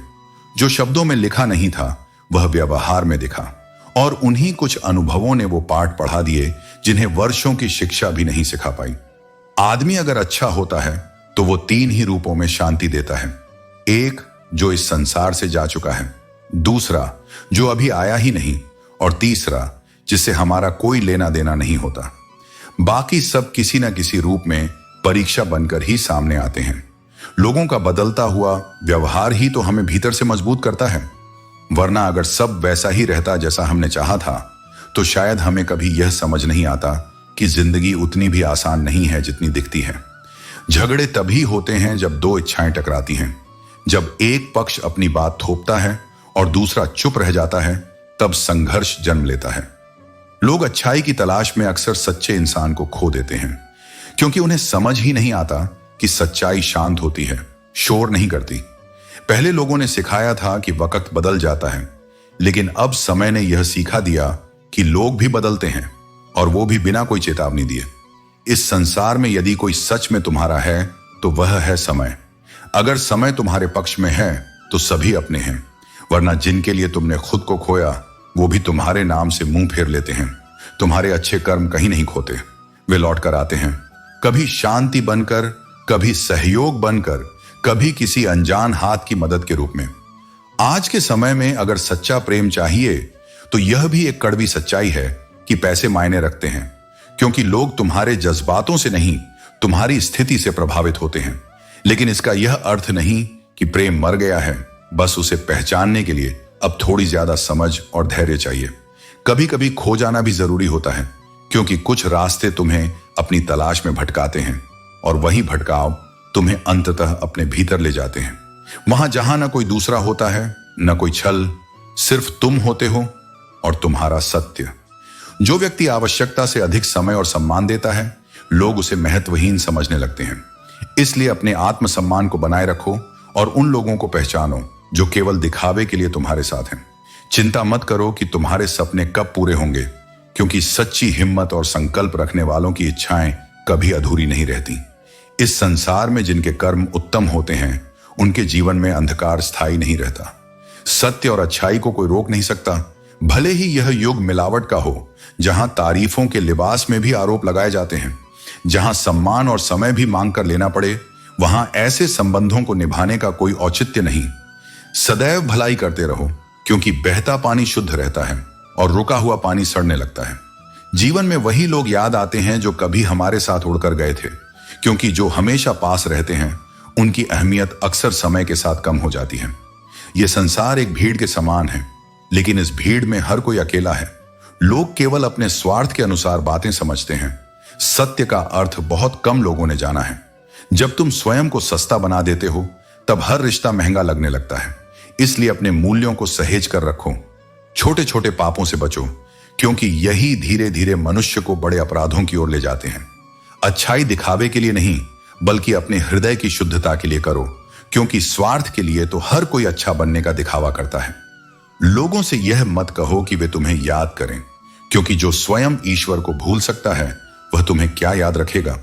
जो शब्दों में लिखा नहीं था, वह व्यवहार में दिखा, और उन्हीं कुछ अनुभवों ने वो पाठ पढ़ा दिए जिन्हें वर्षों की शिक्षा भी नहीं सिखा पाई। आदमी अगर अच्छा होता है तो वो 3 ही रूपों में शांति देता है। एक, जो इस संसार से जा चुका है, दूसरा जो अभी आया ही नहीं, और तीसरा जिससे हमारा कोई लेना देना नहीं होता। बाकी सब किसी न किसी रूप में परीक्षा बनकर ही सामने आते हैं। लोगों का बदलता हुआ व्यवहार ही तो हमें भीतर से मजबूत करता है, वरना अगर सब वैसा ही रहता जैसा हमने चाहा था तो शायद हमें कभी यह समझ नहीं आता कि जिंदगी उतनी भी आसान नहीं है जितनी दिखती है। झगड़े तभी होते हैं जब दो इच्छाएं टकराती हैं। जब एक पक्ष अपनी बात थोपता है और दूसरा चुप रह जाता है, तब संघर्ष जन्म लेता है। लोग अच्छाई की तलाश में अक्सर सच्चे इंसान को खो देते हैं, क्योंकि उन्हें समझ ही नहीं आता कि सच्चाई शांत होती है, शोर नहीं करती। पहले लोगों ने सिखाया था कि वक्त बदल जाता है, लेकिन अब समय ने यह सिखा दिया कि लोग भी बदलते हैं, और वो भी बिना कोई चेतावनी दिए। इस संसार में यदि कोई सच में तुम्हारा है तो वह है समय। अगर समय तुम्हारे पक्ष में है तो सभी अपने हैं, वरना जिनके लिए तुमने खुद को खोया वो भी तुम्हारे नाम से मुंह फेर लेते हैं। तुम्हारे अच्छे कर्म कहीं नहीं खोते, वे लौट कर आते हैं, कभी शांति बनकर, कभी सहयोग बनकर, कभी किसी अनजान हाथ की मदद के रूप में। आज के समय में अगर सच्चा प्रेम चाहिए तो यह भी एक कड़वी सच्चाई है कि पैसे मायने रखते हैं, क्योंकि लोग तुम्हारे जज्बातों से नहीं तुम्हारी स्थिति से प्रभावित होते हैं। लेकिन इसका यह अर्थ नहीं कि प्रेम मर गया है, बस उसे पहचानने के लिए अब थोड़ी ज्यादा समझ और धैर्य चाहिए। कभी कभी खो जाना भी जरूरी होता है, क्योंकि कुछ रास्ते तुम्हें अपनी तलाश में भटकाते हैं, और वही भटकाव तुम्हें अंततः अपने भीतर ले जाते हैं। वहां जहां न कोई दूसरा होता है, न कोई छल, सिर्फ तुम होते हो और तुम्हारा सत्य। जो व्यक्ति आवश्यकता से अधिक समय और सम्मान देता है, लोग उसे महत्वहीन समझने लगते हैं। इसलिए अपने आत्मसम्मान को बनाए रखो और उन लोगों को पहचानो जो केवल दिखावे के लिए तुम्हारे साथ हैं। चिंता मत करो कि तुम्हारे सपने कब पूरे होंगे, क्योंकि सच्ची हिम्मत और संकल्प रखने वालों की इच्छाएं कभी अधूरी नहीं रहती। इस संसार में जिनके कर्म उत्तम होते हैं, उनके जीवन में अंधकार स्थायी नहीं रहता। सत्य और अच्छाई को कोई रोक नहीं सकता, भले ही यह युग मिलावट का हो, जहां तारीफों के लिबास में भी आरोप लगाए जाते हैं, जहां सम्मान और समय भी मांग कर लेना पड़े। वहां ऐसे संबंधों को निभाने का कोई औचित्य नहीं। सदैव भलाई करते रहो, क्योंकि बहता पानी शुद्ध रहता है और रुका हुआ पानी सड़ने लगता है। जीवन में वही लोग याद आते हैं जो कभी हमारे साथ उड़कर गए थे, क्योंकि जो हमेशा पास रहते हैं उनकी अहमियत अक्सर समय के साथ कम हो जाती है। यह संसार एक भीड़ के समान है, लेकिन इस भीड़ में हर कोई अकेला है। लोग केवल अपने स्वार्थ के अनुसार बातें समझते हैं। सत्य का अर्थ बहुत कम लोगों ने जाना है। जब तुम स्वयं को सस्ता बना देते हो, तब हर रिश्ता महंगा लगने लगता है। इसलिए अपने मूल्यों को सहेज कर रखो, छोटे छोटे पापों से बचो, क्योंकि यही धीरे धीरे मनुष्य को बड़े अपराधों की ओर ले जाते हैं। अच्छाई दिखावे के लिए नहीं, बल्कि अपने हृदय की शुद्धता के लिए करो, क्योंकि स्वार्थ के लिए तो हर कोई अच्छा बनने का दिखावा करता है। लोगों से यह मत कहो कि वे तुम्हें याद करें, क्योंकि जो स्वयं ईश्वर को भूल सकता है वह तुम्हें क्या याद रखेगा।